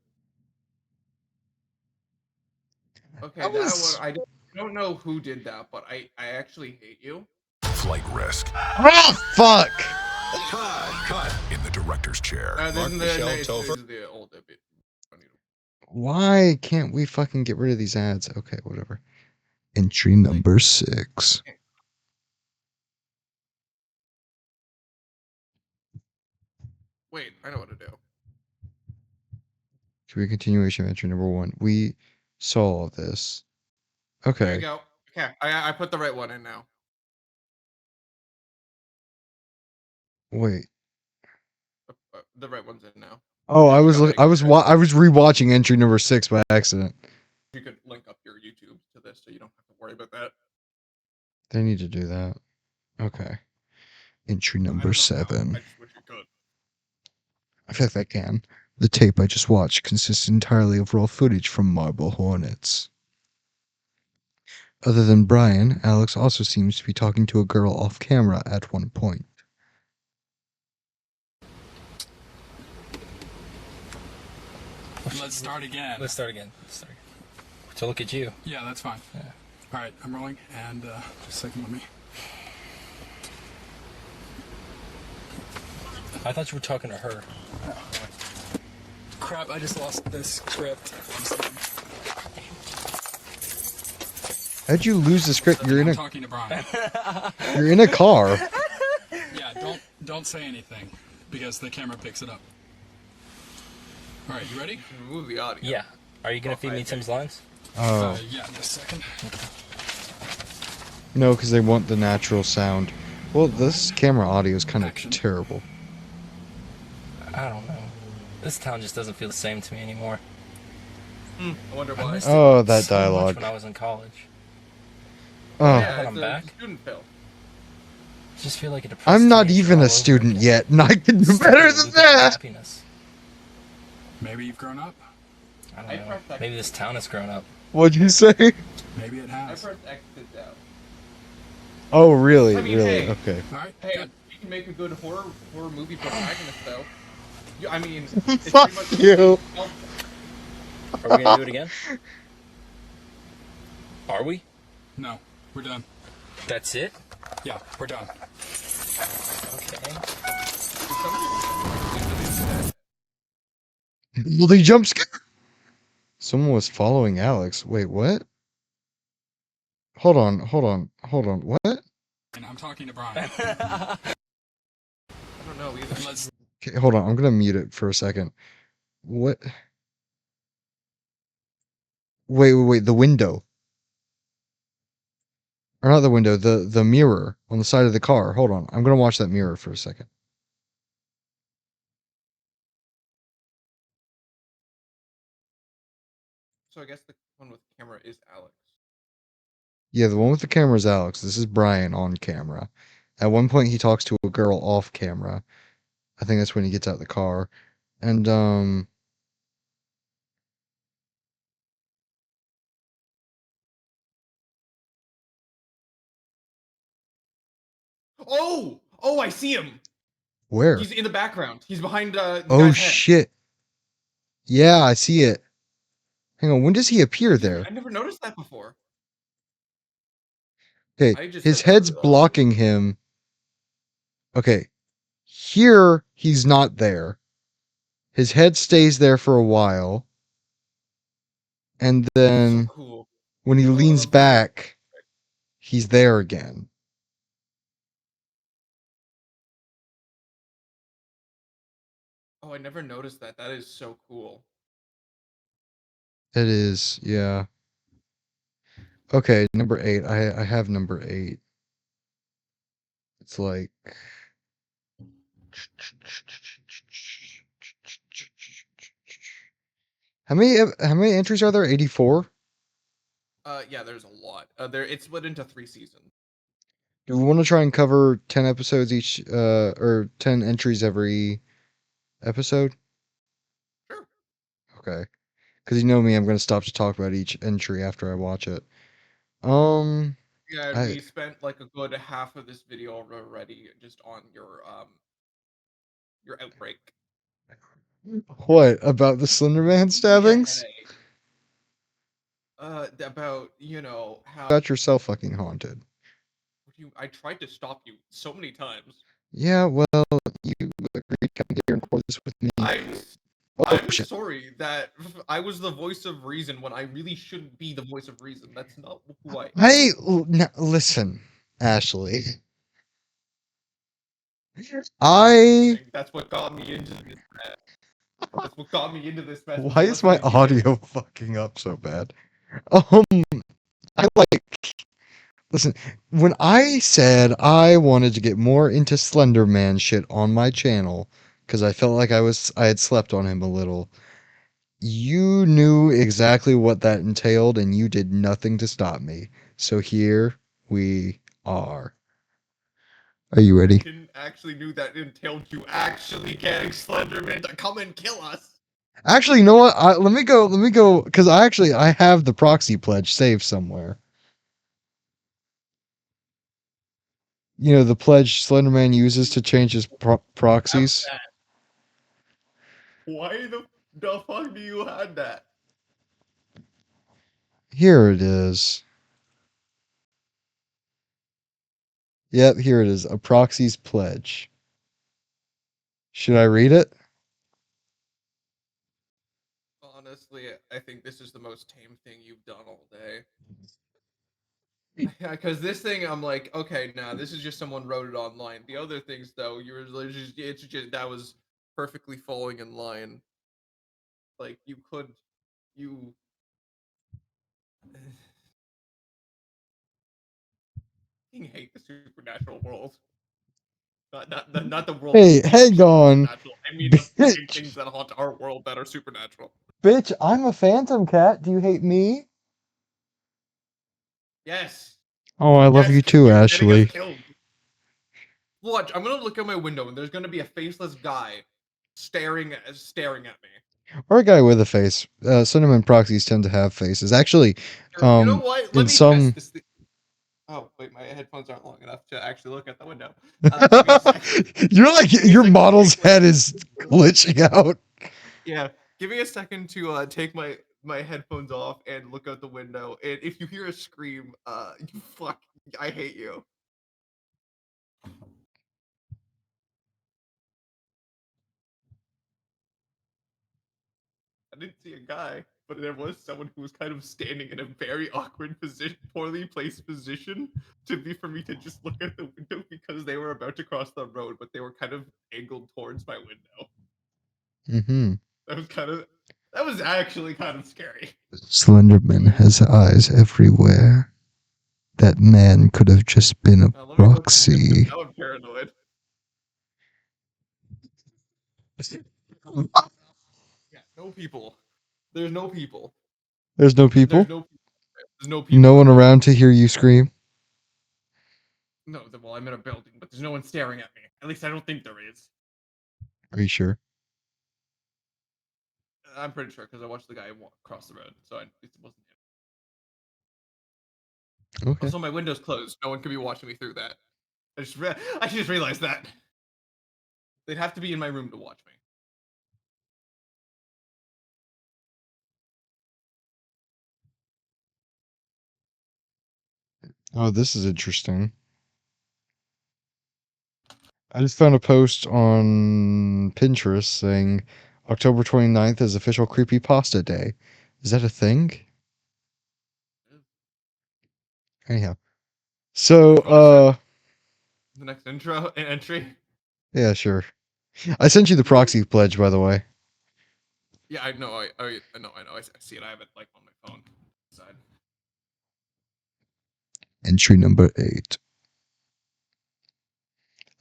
Speaker 1: Okay,
Speaker 2: That
Speaker 1: that
Speaker 2: was-
Speaker 1: one I don't know who did that, but I actually hate you.
Speaker 5: Flight risk.
Speaker 2: Ah, fuck!
Speaker 5: Cut. In the director's chair.
Speaker 1: This
Speaker 5: Mark
Speaker 1: is
Speaker 5: Michelle
Speaker 1: this
Speaker 5: Topher.
Speaker 1: is the old bit.
Speaker 2: Why can't we fucking get rid of these ads? Okay, whatever. Entry number 6.
Speaker 1: Wait, I know what to do.
Speaker 2: Should be a continuation of entry number 1. We saw all this.
Speaker 1: There you
Speaker 2: Okay.
Speaker 1: go. Okay, I put the right one in now.
Speaker 2: Wait.
Speaker 1: The right one's in now.
Speaker 2: Oh, I
Speaker 1: You
Speaker 2: was
Speaker 1: gotta
Speaker 2: I was
Speaker 1: exit.
Speaker 2: I was rewatching entry number 6 by accident.
Speaker 1: You could link up your YouTube to this, so you don't have to worry about that.
Speaker 2: They need to do that. Okay. Entry
Speaker 1: I
Speaker 2: number
Speaker 1: don't know how.
Speaker 2: 7.
Speaker 1: I just wish you could.
Speaker 2: I feel like I can. The tape I just watched consists entirely of raw footage from Marble Hornets. Other than Brian, Alex also seems to be talking to a girl off camera at one point.
Speaker 4: Let's start again.
Speaker 3: Let's start again. So look at you.
Speaker 4: Yeah, that's fine.
Speaker 3: Yeah.
Speaker 4: All right, I'm rolling, and just a second, let me.
Speaker 3: I thought you were talking to her.
Speaker 4: Crap, I just lost this script.
Speaker 2: How'd you lose the script? You're in
Speaker 4: I'm
Speaker 2: a
Speaker 4: talking to Brian.
Speaker 2: you're in a car.
Speaker 4: Yeah, don't say anything because the camera picks it up. All right, you ready?
Speaker 1: Remove the audio.
Speaker 3: Yeah. Are you gonna feed me Tim's lines?
Speaker 2: Oh
Speaker 4: Yeah, just a second.
Speaker 2: no, because they want the natural sound. Well, this camera audio is kind of
Speaker 4: Action.
Speaker 2: terrible.
Speaker 3: I don't know. This town just doesn't feel the same to me anymore.
Speaker 1: I wonder
Speaker 3: I
Speaker 1: why.
Speaker 3: missed
Speaker 2: Oh,
Speaker 3: it
Speaker 2: that
Speaker 3: so much
Speaker 2: dialogue.
Speaker 3: when I was in college.
Speaker 2: Oh,
Speaker 1: Yeah,
Speaker 3: When
Speaker 1: it's
Speaker 3: I'm
Speaker 1: a
Speaker 3: back?
Speaker 1: student film.
Speaker 3: I just feel like a depressed
Speaker 2: I'm not
Speaker 3: teenager
Speaker 2: even
Speaker 3: all
Speaker 2: a
Speaker 3: over
Speaker 2: student
Speaker 3: again.
Speaker 2: yet, and I can do
Speaker 3: Stuck in
Speaker 2: better
Speaker 3: a
Speaker 2: than
Speaker 3: loop of
Speaker 2: that.
Speaker 3: happiness.
Speaker 4: Maybe you've grown up.
Speaker 3: I
Speaker 1: I
Speaker 3: don't know.
Speaker 1: pressed X.
Speaker 3: Maybe this town has grown up.
Speaker 2: What'd you say?
Speaker 4: Maybe it
Speaker 1: I
Speaker 4: has.
Speaker 1: pressed exit out.
Speaker 2: Oh, really?
Speaker 1: I mean,
Speaker 2: really?
Speaker 1: hey.
Speaker 2: Okay.
Speaker 4: All right,
Speaker 1: Hey,
Speaker 4: good.
Speaker 1: you can make a good horror movie protagonist though. I mean, it's
Speaker 2: Fuck
Speaker 1: pretty much
Speaker 2: you.
Speaker 3: Are we gonna do it again? Are we?
Speaker 4: No, we're done.
Speaker 3: That's it?
Speaker 4: Yeah, we're done.
Speaker 3: Okay.
Speaker 2: Well, they jump scare. Someone was following Alex. Wait, what? Hold on. What?
Speaker 4: And I'm talking to Brian.
Speaker 1: I don't know either.
Speaker 4: Let's.
Speaker 2: Okay, hold on. I'm gonna mute it for a second. What? Wait. The window. Or not the window, the mirror on the side of the car. Hold on. I'm gonna watch that mirror for a second.
Speaker 1: So I guess the one with the camera is Alex.
Speaker 2: Yeah, the one with the camera is Alex. This is Brian on camera. At one point he talks to a girl off camera. I think that's when he gets out of the car. And
Speaker 1: Oh, I see him.
Speaker 2: where?
Speaker 1: He's in the background. He's behind the
Speaker 2: Oh
Speaker 1: guy's head.
Speaker 2: shit. Yeah, I see it. Hang on, when does he appear there?
Speaker 1: I never noticed that before.
Speaker 2: Okay,
Speaker 1: I just
Speaker 2: his
Speaker 1: said that
Speaker 2: head's
Speaker 1: really well.
Speaker 2: blocking him. Okay, here he's not there. His head stays there for a while. And then
Speaker 1: So cool.
Speaker 2: when he
Speaker 1: Oh, I
Speaker 2: leans
Speaker 1: love that.
Speaker 2: back, he's there again.
Speaker 1: Oh, I never noticed that. That is so cool.
Speaker 2: It is, yeah. Okay, number 8. I have number 8. It's like how many entries are there? 84?
Speaker 1: Yeah, there's a lot. It's split into 3 seasons.
Speaker 2: Do we want to try and cover 10 episodes each, or 10 entries every episode?
Speaker 1: Sure.
Speaker 2: Okay. Because you know me, I'm going to stop to talk about each entry after I watch it.
Speaker 1: Yeah, and
Speaker 2: I
Speaker 1: we spent like a good half of this video already just on your outbreak.
Speaker 2: what about the Slenderman stabbings?
Speaker 1: About how
Speaker 2: Got yourself fucking haunted.
Speaker 1: I tried to stop you so many times.
Speaker 2: Yeah, well, you agreed to come here and record this with me. Oh
Speaker 1: I'm
Speaker 2: shit!
Speaker 1: sorry that I was the voice of reason when I really shouldn't be the voice of reason. That's not who I am.
Speaker 2: Hey, listen, Ashley. I.
Speaker 1: That's what got me into this mess. That's what got me into this mess.
Speaker 2: Why is my audio fucking up so bad? I like. Listen, when I said I wanted to get more into Slenderman shit on my channel, because I felt like I had slept on him a little, you knew exactly what that entailed, and you did nothing to stop me. So here we are. Are you ready?
Speaker 1: I didn't actually knew that entailed you actually getting Slenderman to come and kill us.
Speaker 2: Actually, you know what? Let me go, because I have the proxy pledge saved somewhere. You know, the pledge Slenderman uses to change his proxies.
Speaker 1: Why the fuck do you have that?
Speaker 2: Here it is. Yep, here it is. A proxy's pledge. Should I read it?
Speaker 1: Honestly, I think this is the most tame thing you've done all day. Yeah, because this thing, I'm like, okay, nah, this is just someone wrote it online. The other things, though, it's just that was perfectly falling in line. Like you. I hate the supernatural world. Not the world.
Speaker 2: Hey, hang on.
Speaker 1: I mean, the
Speaker 2: Bitch.
Speaker 1: things that haunt our world that are supernatural.
Speaker 2: Bitch, I'm a phantom cat. Do you hate me?
Speaker 1: Yes.
Speaker 2: Oh, I love
Speaker 1: Yes,
Speaker 2: you
Speaker 1: 'cause
Speaker 2: too,
Speaker 1: you're getting us
Speaker 2: Ashley.
Speaker 1: killed. Watch, I'm gonna look out my window and there's gonna be a faceless guy staring at me.
Speaker 2: Or a guy with a face. Slenderman proxies tend to have faces. Actually,
Speaker 1: Or, you know what? Let
Speaker 2: in
Speaker 1: me
Speaker 2: some.
Speaker 1: test this thing. Oh wait, my headphones aren't long enough to actually look at the window. Give me a second.
Speaker 2: You're like
Speaker 1: Give me a
Speaker 2: your
Speaker 1: second to
Speaker 2: model's
Speaker 1: take my-
Speaker 2: head is glitching out.
Speaker 1: Yeah, give me a second to take my headphones off and look out the window. And if you hear a scream, you fuck, I hate you. I didn't see a guy, but there was someone who was kind of standing in a very awkward position, poorly placed position, for me to just look at the window because they were about to cross the road, but they were kind of angled towards my window.
Speaker 2: Mm-hmm.
Speaker 1: That was actually kind of scary.
Speaker 2: Slenderman has eyes everywhere. That man could have just been a
Speaker 1: Let me look.
Speaker 2: proxy.
Speaker 1: Now I'm paranoid. Yeah, no people. There's no people.
Speaker 2: There's no people?
Speaker 1: There's no people.
Speaker 2: No one around to hear you scream?
Speaker 1: No, well, I'm in a building, but there's no one staring at me. At least I don't think there is.
Speaker 2: Are you sure?
Speaker 1: I'm pretty sure because I watched the guy walk across the road, so it wasn't him.
Speaker 2: Okay.
Speaker 1: Also, my window's closed. No one could be watching me through that. I just realized that. They'd have to be in my room to watch me.
Speaker 2: Oh, this is interesting. I just found a post on Pinterest saying October 29th is official creepypasta day. Is that a thing? Anyhow. So,
Speaker 1: The next entry.
Speaker 2: yeah, sure. I sent you the proxy pledge, by the way.
Speaker 1: Yeah, I know. I know. I see it. I have it like on my phone. Side.
Speaker 2: Entry number 8.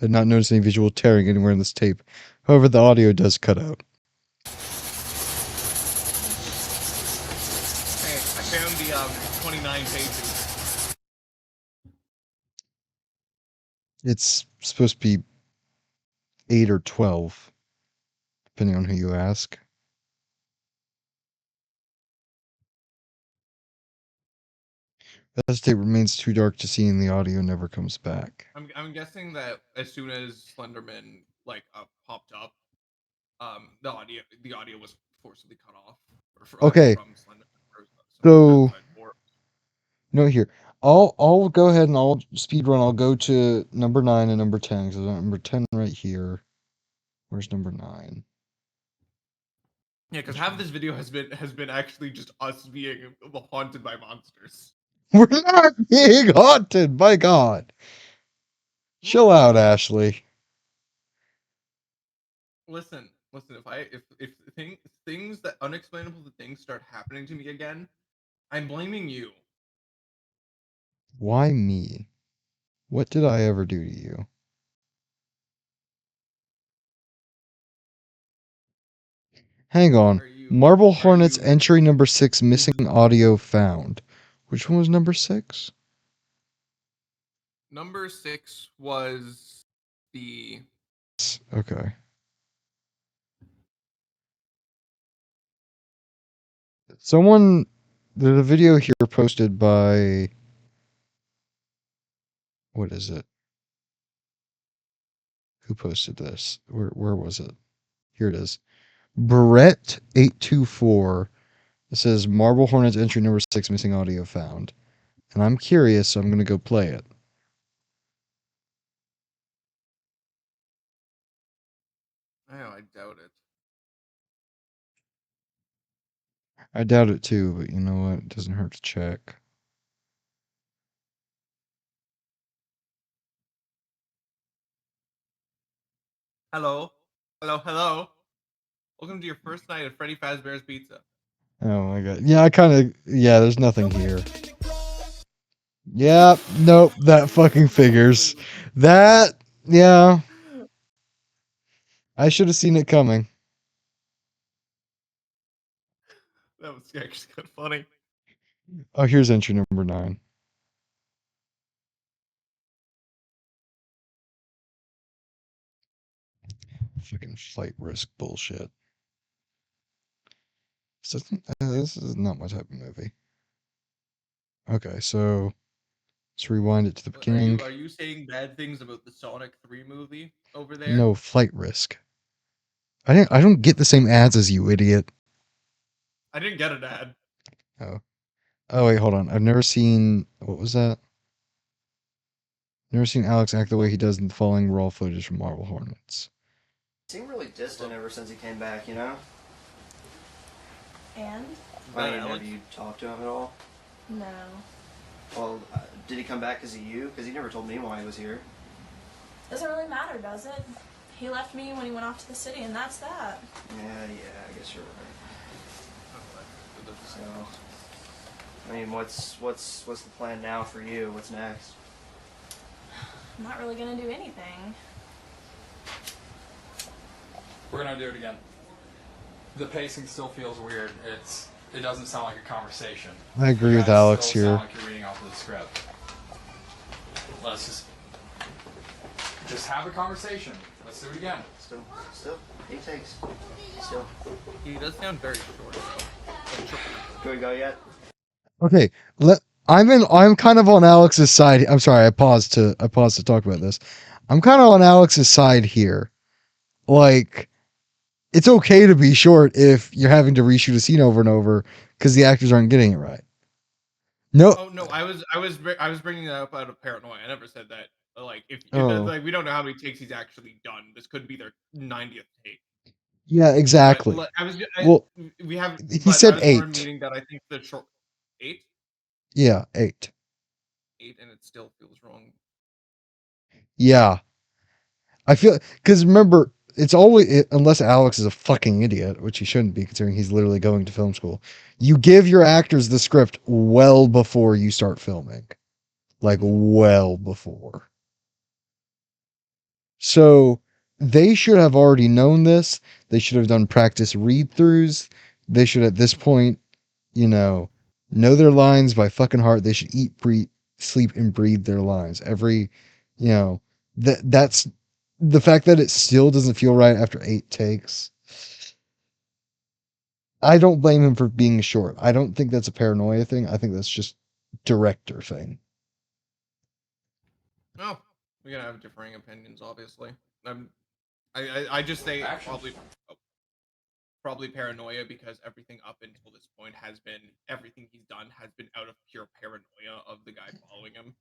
Speaker 2: I did not notice any visual tearing anywhere in this tape. However, the audio does cut out.
Speaker 1: Hey, I found the 29 pages.
Speaker 2: It's supposed to be 8 or 12, depending on who you ask. That state remains too dark to see and the audio never comes back.
Speaker 1: I'm guessing that as soon as Slenderman popped up, the audio was forcibly cut off.
Speaker 2: Okay.
Speaker 1: From Slenderman.
Speaker 2: So, no, here. I'll go ahead and I'll speed run. I'll go to number 9 and number 10 because I got number 10 right here. Where's number 9?
Speaker 1: Yeah, because half of this video has been actually just us being haunted by monsters.
Speaker 2: We're not being haunted, my God. Chill out, Ashley.
Speaker 1: Listen. If things that unexplainable things start happening to me again, I'm blaming you.
Speaker 2: Why me? What did I ever do to you? Hang on. Marble Hornets entry number 6 missing audio found. Which one was number 6?
Speaker 1: Number 6 was the...
Speaker 2: Okay. There's a video here posted by... What is it? Who posted this? Where was it? Here it is. Brett824. It says Marble Hornets entry number 6 missing audio found. And I'm curious, so I'm going to go play it.
Speaker 1: Oh, I doubt it.
Speaker 2: I doubt it too, but you know what? It doesn't hurt to check.
Speaker 1: Hello? Hello? Welcome to your first night at Freddy Fazbear's Pizza.
Speaker 2: Oh my God. Yeah, there's nothing here. Yeah, nope, that fucking figures. Yeah. I should have seen it coming.
Speaker 1: That was actually kind of funny.
Speaker 2: Oh, here's entry number 9. Fucking flight risk bullshit. This is not my type of movie. Okay, so let's rewind it to the beginning.
Speaker 1: Are you saying bad things about the Sonic 3 movie over there?
Speaker 2: No, flight risk. I don't get the same ads as you, idiot.
Speaker 1: I didn't get an ad.
Speaker 2: Oh. Oh wait, hold on. I've never seen what was that? Never seen Alex act the way he does in the following raw footage from Marble Hornets.
Speaker 6: Seemed really distant ever since he came back, you know?
Speaker 7: And?
Speaker 6: I mean, have you talked to him at all?
Speaker 7: No.
Speaker 6: Well, did he come back because of you? Because he never told me why he was here.
Speaker 7: Doesn't really matter, does it? He left me when he went off to the city, and that's that.
Speaker 6: Yeah, I guess you're right. So, I mean, what's the plan now for you? What's next?
Speaker 7: I'm not really gonna do anything.
Speaker 4: We're gonna do it again. The pacing still feels weird. It doesn't sound like a conversation.
Speaker 2: I agree with
Speaker 4: You guys
Speaker 2: Alex
Speaker 4: still
Speaker 2: here.
Speaker 4: sound like you're reading off of the script. Let's just have a conversation. Let's do it again.
Speaker 6: Still, 8 takes. Still.
Speaker 1: He does sound very short, though.
Speaker 6: Can we go yet?
Speaker 2: Okay, I'm kind of on Alex's side. I'm sorry, I paused to talk about this. I'm kind of on Alex's side here. Like, it's okay to be short if you're having to reshoot a scene over and over because the actors aren't getting it right. No.
Speaker 1: Oh no, I was bringing that up out of paranoia. I never said that. Like we don't know how many takes he's actually done. This could be their 90th take.
Speaker 2: Yeah, exactly.
Speaker 1: But, we have.
Speaker 2: He said 8.
Speaker 1: Meaning that I think the short 8.
Speaker 2: Yeah, 8.
Speaker 1: 8, and it still feels wrong.
Speaker 2: Yeah, I feel because remember it's always unless Alex is a fucking idiot, which he shouldn't be considering he's literally going to film school. You give your actors the script well before you start filming, like well before. So they should have already known this. They should have done practice read-throughs. They should at this point, know their lines by fucking heart. They should eat, breathe, sleep, and breathe their lines. Every, you know, that's the fact that it still doesn't feel right after 8 takes. I don't blame him for being short. I don't think that's a paranoia thing. I think that's just director thing.
Speaker 1: Oh, we're gonna have differing opinions, obviously. I just say probably paranoia because everything up until this point has been everything he's done has been out of pure paranoia of the guy following him.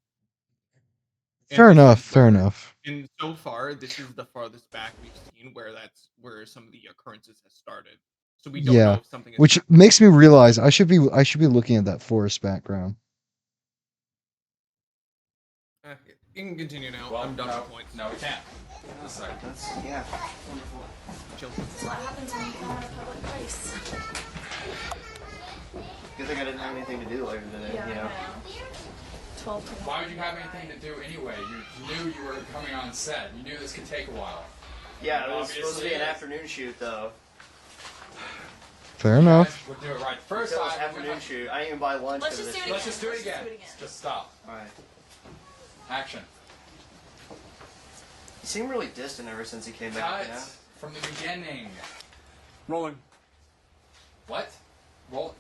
Speaker 2: Fair enough. Fair enough.
Speaker 1: And so far, this is the farthest back we've seen where that's where some of the occurrences has started. So we don't know
Speaker 2: Yeah,
Speaker 1: if something is
Speaker 2: which makes me realize I should be looking at that forest background.
Speaker 1: You can continue now.
Speaker 3: Well,
Speaker 1: I'm done
Speaker 3: no,
Speaker 1: with points.
Speaker 3: no, we can't.
Speaker 6: That's yeah, wonderful.
Speaker 1: Chill.
Speaker 7: This is what happens when you come out of public place.
Speaker 6: Good thing I didn't have anything to do later today.
Speaker 7: Yeah,
Speaker 6: You know.
Speaker 7: 12 to 1.
Speaker 8: Why would you have anything to do anyway? You knew you were coming on set. You knew this could take a while.
Speaker 6: Yeah, it was
Speaker 8: Obviously
Speaker 6: supposed to be an
Speaker 8: is.
Speaker 6: afternoon shoot though.
Speaker 2: Fair enough.
Speaker 8: We'll do it right
Speaker 6: First
Speaker 8: first
Speaker 6: it was
Speaker 8: time.
Speaker 6: afternoon shoot. I didn't even buy lunch
Speaker 7: Let's
Speaker 6: for
Speaker 7: just
Speaker 6: this
Speaker 7: do it
Speaker 6: shoot.
Speaker 8: Let's just do it again.
Speaker 7: Let's
Speaker 8: Just stop.
Speaker 6: Alright.
Speaker 8: Action.
Speaker 6: He seemed really distant ever since he came back.
Speaker 8: Cut
Speaker 6: You know?
Speaker 8: from the beginning.
Speaker 3: Rolling.
Speaker 8: What? Roll.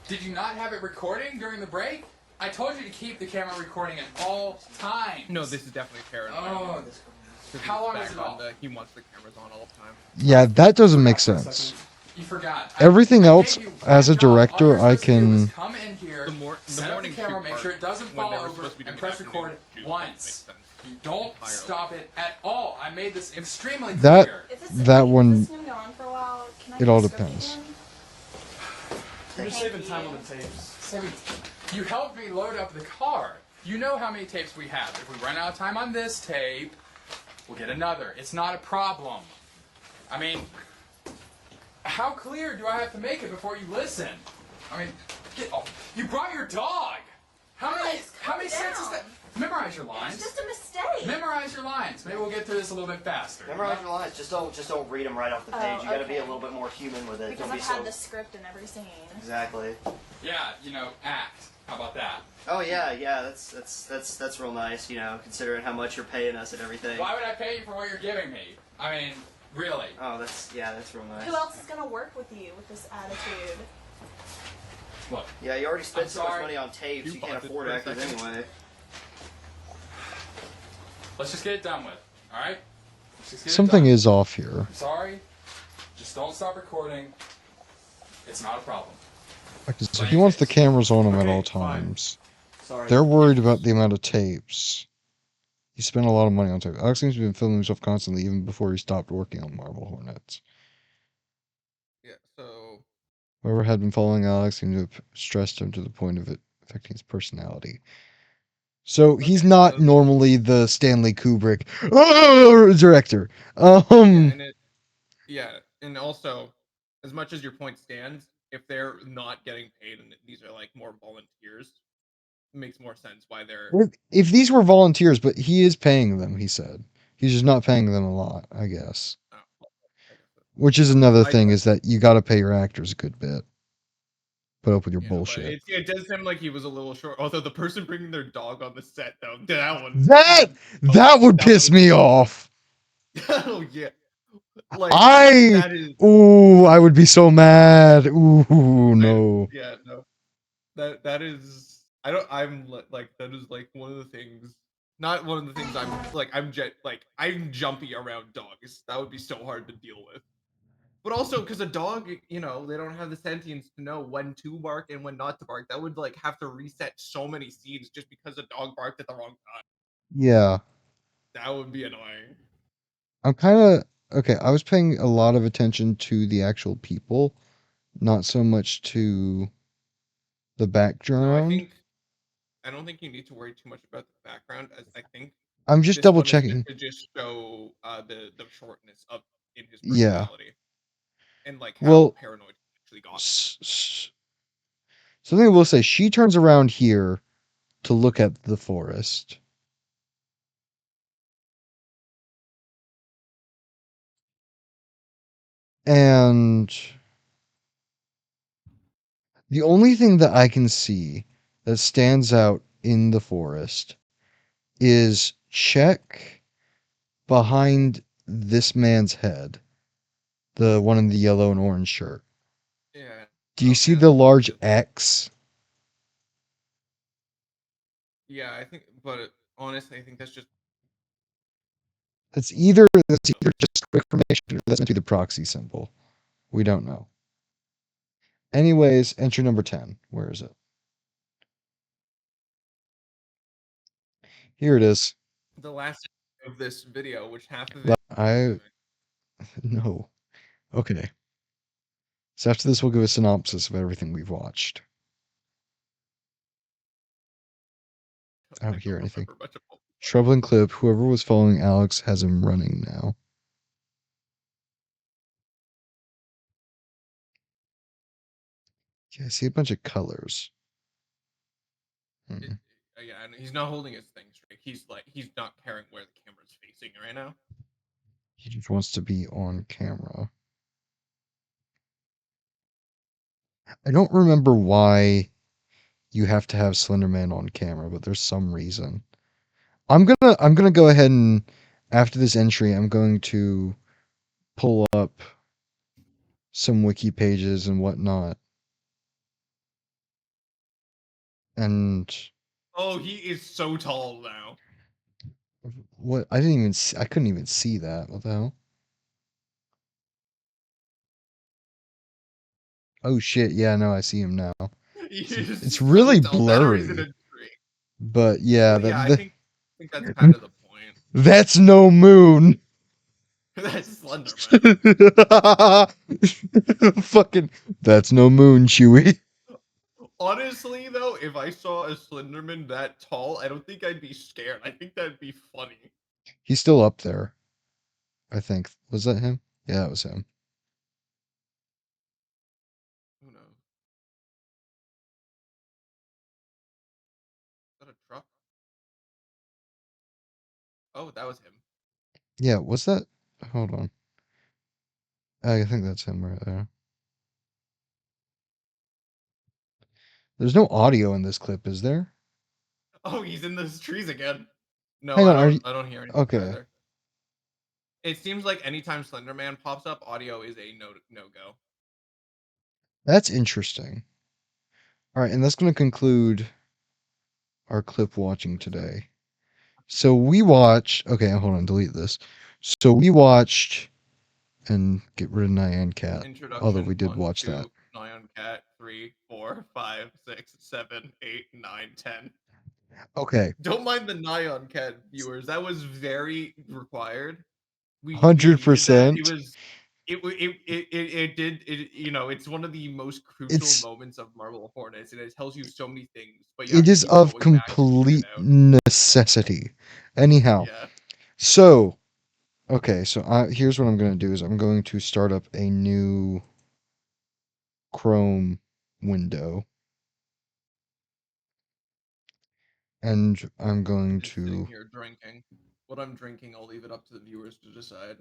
Speaker 8: Did you not have it recording during the break? I told you to keep the camera recording at all times.
Speaker 1: No, this is definitely paranoia.
Speaker 8: Oh,
Speaker 1: 'Cause
Speaker 8: how
Speaker 1: he's
Speaker 8: long
Speaker 1: back
Speaker 8: is it
Speaker 1: on
Speaker 8: all?
Speaker 1: He wants the cameras on all the time.
Speaker 2: Yeah, that doesn't make sense.
Speaker 8: you forgot.
Speaker 2: Everything
Speaker 8: I
Speaker 2: else,
Speaker 8: gave you
Speaker 2: as a
Speaker 8: one job. All
Speaker 2: director,
Speaker 8: you're
Speaker 2: I
Speaker 8: supposed to do is
Speaker 2: can.
Speaker 8: come in here,
Speaker 1: The
Speaker 8: set up
Speaker 1: morning
Speaker 8: the camera,
Speaker 1: shoot
Speaker 8: make sure
Speaker 1: part,
Speaker 8: it doesn't
Speaker 1: when
Speaker 8: fall
Speaker 1: they were
Speaker 8: over,
Speaker 1: supposed to be
Speaker 8: and
Speaker 1: doing
Speaker 8: press
Speaker 1: afternoon
Speaker 8: record
Speaker 1: shoot,
Speaker 8: once.
Speaker 1: makes sense.
Speaker 8: You don't
Speaker 1: Entirely.
Speaker 8: stop it at all. I made this extremely
Speaker 2: That-
Speaker 8: clear.
Speaker 7: If this,
Speaker 2: That
Speaker 7: if
Speaker 2: one-
Speaker 7: This is gonna go on for a while. Can I
Speaker 2: it
Speaker 7: get
Speaker 2: all
Speaker 7: the script
Speaker 2: depends.
Speaker 7: again?
Speaker 3: You're just
Speaker 7: Thank
Speaker 3: saving time
Speaker 7: you.
Speaker 3: on the tapes.
Speaker 8: You helped me load up the car. You know how many tapes we have. If we run out of time on this tape, we'll get another. It's not a problem. I mean, how clear do I have to make it before you listen? I mean, get off. You brought your dog. How many sets is
Speaker 7: down.
Speaker 8: that? Memorize your lines.
Speaker 7: It's just a mistake.
Speaker 8: Memorize your lines. Maybe we'll get through this a little bit faster.
Speaker 6: Memorize your lines. Just don't read them right off the page.
Speaker 7: Oh,
Speaker 6: You got to be
Speaker 7: okay.
Speaker 6: a little bit more human with it.
Speaker 7: Because
Speaker 6: Don't
Speaker 7: I've
Speaker 6: be
Speaker 7: had
Speaker 6: so.
Speaker 7: the script in every scene.
Speaker 6: Exactly.
Speaker 8: Yeah, act. How about that?
Speaker 6: Oh yeah. That's real nice. You know, considering how much you're paying us and everything.
Speaker 8: Why would I pay you for what you're giving me? I mean, really.
Speaker 6: Oh, that's real nice.
Speaker 7: Who else is gonna work with you with this attitude?
Speaker 8: Look,
Speaker 6: Yeah, you already spent
Speaker 8: I'm
Speaker 6: so much
Speaker 8: sorry.
Speaker 6: money on tapes.
Speaker 1: You
Speaker 6: You can't
Speaker 1: bought it
Speaker 6: afford
Speaker 1: for a
Speaker 6: actors
Speaker 1: second.
Speaker 6: anyway.
Speaker 8: let's just get it done with. All right? Let's just get it
Speaker 2: Something
Speaker 8: done.
Speaker 2: is off here.
Speaker 8: I'm sorry. Just don't stop recording. It's not a problem.
Speaker 2: So he wants the cameras on him at all
Speaker 3: Okay, fine.
Speaker 2: times.
Speaker 6: Sorry.
Speaker 2: They're worried about the amount of tapes. He spent a lot of money on tapes. Alex seems to have been filming himself constantly, even before he stopped working on Marble Hornets.
Speaker 1: Yeah. So
Speaker 2: Whoever had been following Alex seemed to have stressed him to the point of it affecting his personality. So he's
Speaker 1: Okay,
Speaker 2: not
Speaker 1: so-
Speaker 2: normally the Stanley Kubrick director.
Speaker 1: Yeah, and also, as much as your point stands, if they're not getting paid and these are like more volunteers, it makes more sense why they're.
Speaker 2: If these were volunteers, but he is paying them, he said. He's just not paying them a lot, I guess.
Speaker 1: Oh, well, I guess that-
Speaker 2: Which is another
Speaker 1: I-
Speaker 2: thing, is that you got to pay your actors a good bit. Put up with your
Speaker 1: yeah, but
Speaker 2: bullshit.
Speaker 1: it does seem like he was a little short. Although the person bringing their dog on the set, though, that one.
Speaker 2: That would piss me off.
Speaker 1: Oh yeah. Like
Speaker 2: I
Speaker 1: that is
Speaker 2: I would be so mad. Ooh, no.
Speaker 1: yeah, no. That is I'm like that is like one of the things, not one of the things I'm jumpy around dogs. That would be so hard to deal with. But also because a dog, they don't have the sentience to know when to bark and when not to bark. That would like have to reset so many scenes just because a dog barked at the wrong time.
Speaker 2: Yeah.
Speaker 1: That would be annoying.
Speaker 2: I'm kind of okay. I was paying a lot of attention to the actual people, not so much to the
Speaker 1: No,
Speaker 2: background.
Speaker 1: I don't think you need to worry too much about the background, as I think
Speaker 2: I'm just
Speaker 1: this
Speaker 2: double
Speaker 1: one is
Speaker 2: checking.
Speaker 1: meant to just show the shortness of in his
Speaker 2: Yeah.
Speaker 1: personality, and like how
Speaker 2: Well,
Speaker 1: paranoid he actually got.
Speaker 2: Something I will say, she turns around here to look at the forest. And The only thing that I can see that stands out in the forest is check behind this man's head, the one in the yellow and orange shirt.
Speaker 1: Yeah.
Speaker 2: Do you see
Speaker 1: Okay,
Speaker 2: the
Speaker 1: that's
Speaker 2: large
Speaker 1: probably
Speaker 2: X?
Speaker 1: yeah, I think, but honestly, I think that's just
Speaker 2: That's either just quick information or that's meant to be the proxy symbol. We don't know. Anyways, entry number 10. Where is it? Here it is.
Speaker 1: the last of this video, which half of
Speaker 2: But
Speaker 1: it.
Speaker 2: no. Okay. So after this, we'll give a synopsis of everything we've watched. I don't hear anything.
Speaker 1: remember much of what-
Speaker 2: Troubling clip. Whoever was following Alex has him running now. Yeah, I see a bunch of colors. Hmm.
Speaker 1: Yeah, and he's not holding his thing straight. He's not caring where the camera's facing right now.
Speaker 2: He just wants to be on camera. I don't remember why you have to have Slenderman on camera, but there's some reason. I'm gonna go ahead and after this entry, I'm going to pull up some wiki pages and whatnot. And
Speaker 1: Oh, he is so tall now.
Speaker 2: what I didn't even see, I couldn't even see that. What the hell? Oh shit, yeah, no, I see him now.
Speaker 1: He
Speaker 2: It's
Speaker 1: is so
Speaker 2: really
Speaker 1: tall. That or he's in a
Speaker 2: blurry.
Speaker 1: tree.
Speaker 2: But yeah,
Speaker 1: Well, yeah, I think that's kind of the point.
Speaker 2: that's no moon.
Speaker 1: That's Slenderman.
Speaker 2: Fucking that's no moon, Chewie.
Speaker 1: Honestly, though, if I saw a Slenderman that tall, I don't think I'd be scared. I think that'd be funny.
Speaker 2: He's still up there, I think. Was that him? Yeah, that was him.
Speaker 1: Who knows? Is that a truck? Oh, that was him.
Speaker 2: Yeah, was that? Hold on. I think that's him right there. There's no audio in this clip, is there?
Speaker 1: Oh, he's in those trees again. No,
Speaker 2: Hang
Speaker 1: I
Speaker 2: on, are
Speaker 1: don't.
Speaker 2: you
Speaker 1: I don't hear anything
Speaker 2: okay?
Speaker 1: either. It seems like anytime Slenderman pops up, audio is a no go.
Speaker 2: That's interesting. All right, and that's going to conclude our clip watching today. So we watched. Okay, hold on, delete this. So we watched and get rid of Nyan Cat. Although
Speaker 1: Introduction
Speaker 2: we did
Speaker 1: 1,
Speaker 2: watch that.
Speaker 1: 2, Nyan Cat 3, 4, 5, 6, 7, 8, 9, 10.
Speaker 2: Okay,
Speaker 1: Don't mind the Nyan Cat viewers. That was very required. We
Speaker 2: 100%.
Speaker 1: needed that. It was it did it, you know, it's one of the most crucial
Speaker 2: It's
Speaker 1: moments of Marble Hornets, and it tells you so many things, but you have
Speaker 2: it
Speaker 1: to
Speaker 2: is
Speaker 1: keep
Speaker 2: of
Speaker 1: going back to figure
Speaker 2: complete
Speaker 1: it out.
Speaker 2: necessity. Anyhow,
Speaker 1: Yeah.
Speaker 2: so okay, so here's what I'm going to do is I'm going to start up a new Chrome window, and I'm going
Speaker 1: Just sitting
Speaker 2: to
Speaker 1: here drinking. What I'm drinking, I'll leave it up to the viewers to decide.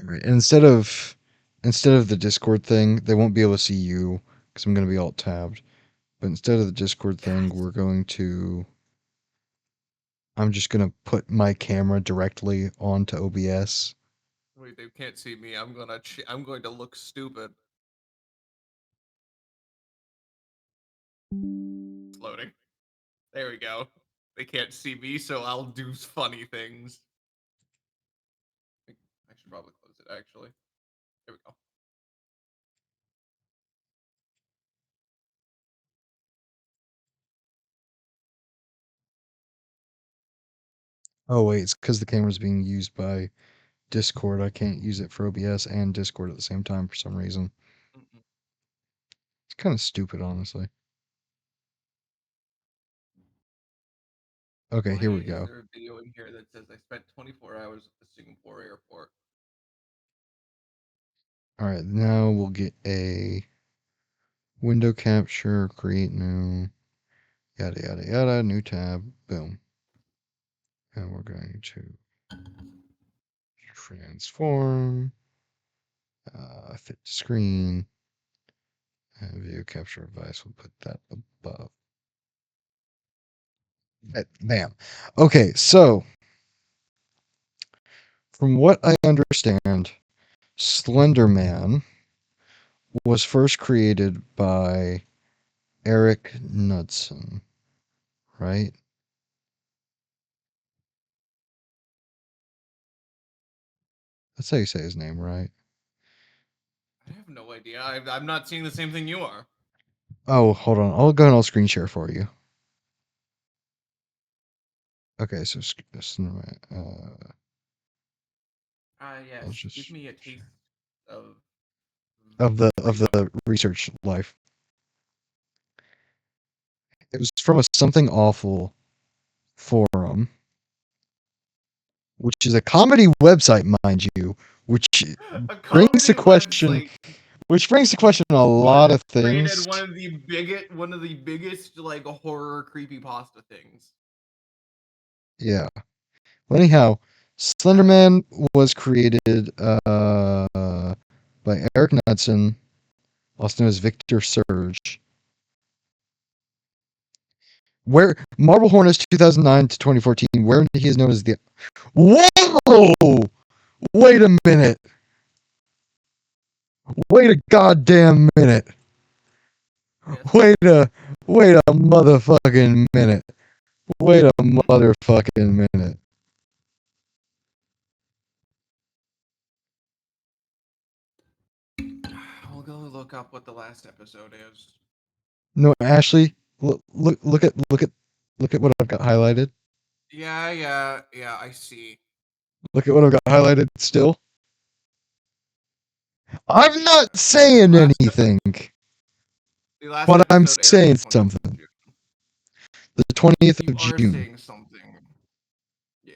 Speaker 2: right, instead of the Discord thing, they won't be able to see you because I'm going to be alt tabbed. But instead of the Discord thing,
Speaker 1: Yes.
Speaker 2: I'm just going to put my camera directly onto OBS.
Speaker 1: Wait, they can't see me. I'm going to look stupid. It's loading. There we go. They can't see me, so I'll do funny things. I should probably close it, actually. There we go.
Speaker 2: Oh wait, it's because the camera's being used by Discord. I can't use it for OBS and Discord at the same time for some reason.
Speaker 1: Mm-mm.
Speaker 2: It's kind of stupid, honestly. Okay, here
Speaker 1: Why
Speaker 2: we
Speaker 1: is
Speaker 2: go.
Speaker 1: there a video in here that says I spent 24 hours at the Singapore airport?
Speaker 2: All right, now we'll get a window capture, create new, yada yada yada, new tab, boom. And we're going to transform, fit to screen, And video capture device. We'll put that above. Bam. Okay, so from what I understand, Slenderman was first created by Eric Knudsen, right? That's how you say his name, right?
Speaker 1: I have no idea. I'm not seeing the same thing you are.
Speaker 2: Oh, hold on. I'll go and I'll screen share for you. Okay, so Slenderman.
Speaker 1: Yes.
Speaker 2: I'll just
Speaker 1: Give me a taste of
Speaker 2: of
Speaker 1: freedom.
Speaker 2: the research life. It was from a Something Awful forum, which is a comedy website, mind you, which
Speaker 1: A
Speaker 2: brings
Speaker 1: comedy
Speaker 2: to question
Speaker 1: website
Speaker 2: a lot of
Speaker 1: created
Speaker 2: things.
Speaker 1: one of the biggest like horror creepypasta things.
Speaker 2: Yeah. Well, anyhow, Slenderman was created by Eric Knudsen, also known as Victor Surge. Where Marble Hornets 2009 to 2014, where he is known as the. Whoa! Wait a minute. Wait a goddamn minute.
Speaker 1: Yes.
Speaker 2: Wait a motherfucking minute. Wait a motherfucking minute.
Speaker 1: I'll go look up what the last episode is.
Speaker 2: No, Ashley, look at what I've got highlighted.
Speaker 1: Yeah, I see.
Speaker 2: Look at what I've got highlighted still. I'm not saying
Speaker 1: Last
Speaker 2: anything,
Speaker 1: The last
Speaker 2: but I'm
Speaker 1: episode aired on
Speaker 2: saying
Speaker 1: the 20th of
Speaker 2: something.
Speaker 1: June.
Speaker 2: The 20th
Speaker 1: You
Speaker 2: of
Speaker 1: are
Speaker 2: June.
Speaker 1: saying something. Yeah.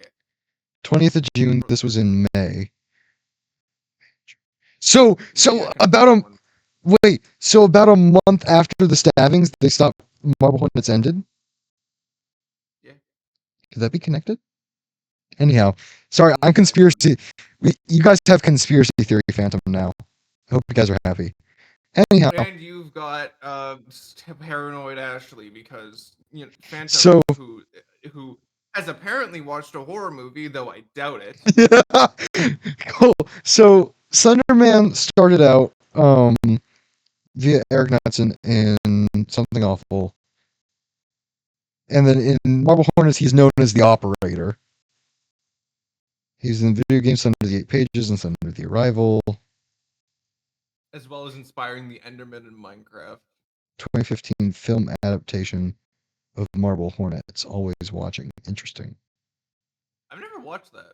Speaker 2: 20th of June. This was in May. So
Speaker 1: Maybe I can
Speaker 2: about
Speaker 1: find one.
Speaker 2: wait. So about a month after the stabbings, they stopped. Marble Hornets ended.
Speaker 1: Yeah.
Speaker 2: Could that be connected? Anyhow, sorry, I'm
Speaker 1: No.
Speaker 2: conspiracy. You guys have conspiracy theory phantom now. I hope you guys are happy. Anyhow,
Speaker 1: And you've got paranoid Ashley because Phantom
Speaker 2: so
Speaker 1: who has apparently watched a horror movie, though I doubt it.
Speaker 2: yeah, cool. So Slenderman started out via Eric Knudsen in Something Awful, and then in Marble Hornets, he's known as the Operator. He's in video games Thunder the Eight Pages and Thunder the Arrival.
Speaker 1: As well as inspiring the Enderman in Minecraft.
Speaker 2: 2015 film adaptation of Marble Hornets. Always watching. Interesting.
Speaker 1: I've never watched that.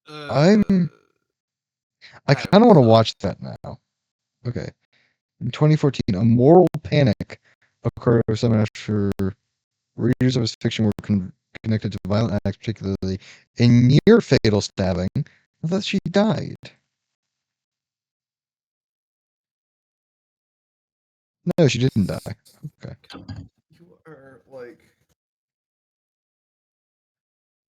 Speaker 2: I'm. I
Speaker 1: I
Speaker 2: kind of
Speaker 1: will
Speaker 2: want to
Speaker 1: stop.
Speaker 2: watch that now. Okay. In 2014, a moral panic occurred with some after readers of his fiction were connected to violent acts, particularly a near fatal stabbing. I thought she died. No, she didn't die. Okay.
Speaker 1: You are like,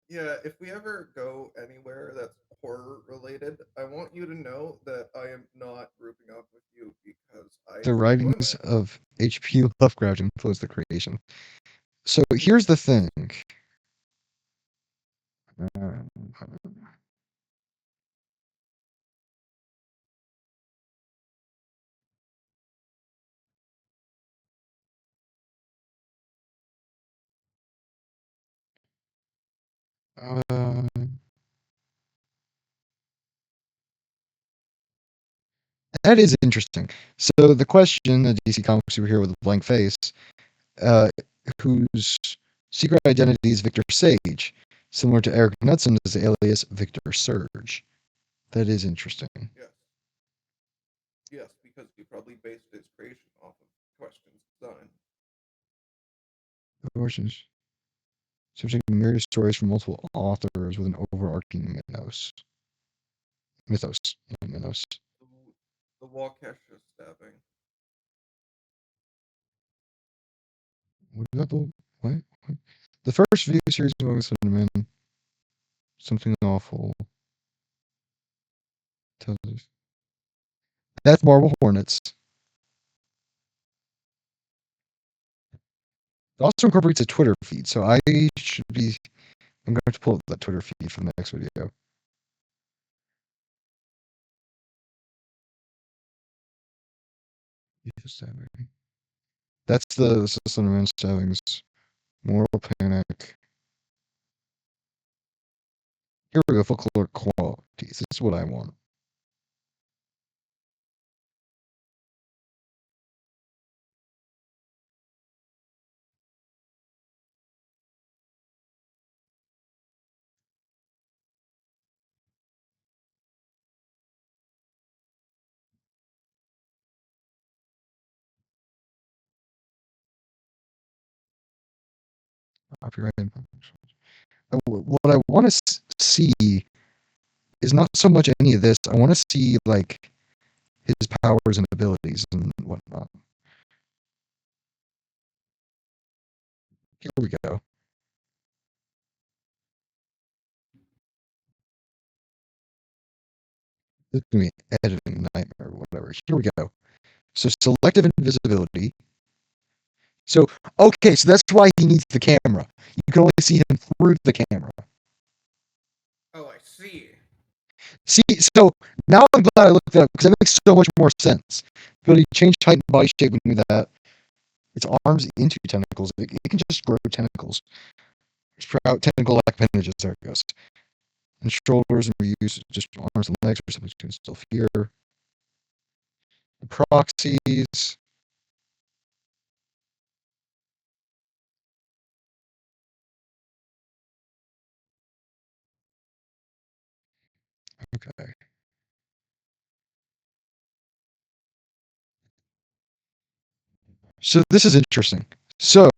Speaker 1: yeah, if we ever go anywhere that's horror related, I want you to know that I am not grouping up with you because I
Speaker 2: The
Speaker 1: enjoy
Speaker 2: writings
Speaker 1: Minecraft.
Speaker 2: of H.P. Lovecraft influenced the creation. So here's the thing. Uh, that is interesting. So the question, a DC comic superhero with a blank face, uh, whose secret identity is Victor Sage, similar to Eric Knudsen as the alias Victor Surge. That is interesting.
Speaker 1: Yes. Yes, because he probably based his creation off of questions design.
Speaker 2: Origins. Subject myriad stories from multiple authors with an overarching Mythos. Not mythos.
Speaker 1: The Waukesha stabbing.
Speaker 2: What about the what? The first video series of Slenderman. Something Awful. Tells us. That's Marble Hornets. It also incorporates a Twitter feed, so I'm going to have to pull up that Twitter feed for the next video. That's the SLENDERMAN stabbings. Moral panic. Here we go, folklore qualities. This is what I want. Copyright. What I want to see is not so much any of this. I want to see, like, his powers and abilities and whatnot. Here we go. This is going to be editing nightmare or whatever. Here we go. So selective invisibility. So, okay, so that's why he needs the camera. You can only see him through the camera.
Speaker 1: Oh, I see.
Speaker 2: See, so now I'm glad I looked that up because that makes so much more sense. Ability to change height and body shape when you do that. Its arms into tentacles. It can just grow tentacles. Sprout tentacle-like appendages. There it goes. And shoulders and reuse just arms and legs or something to instill fear. Proxies. Okay. So this is interesting. So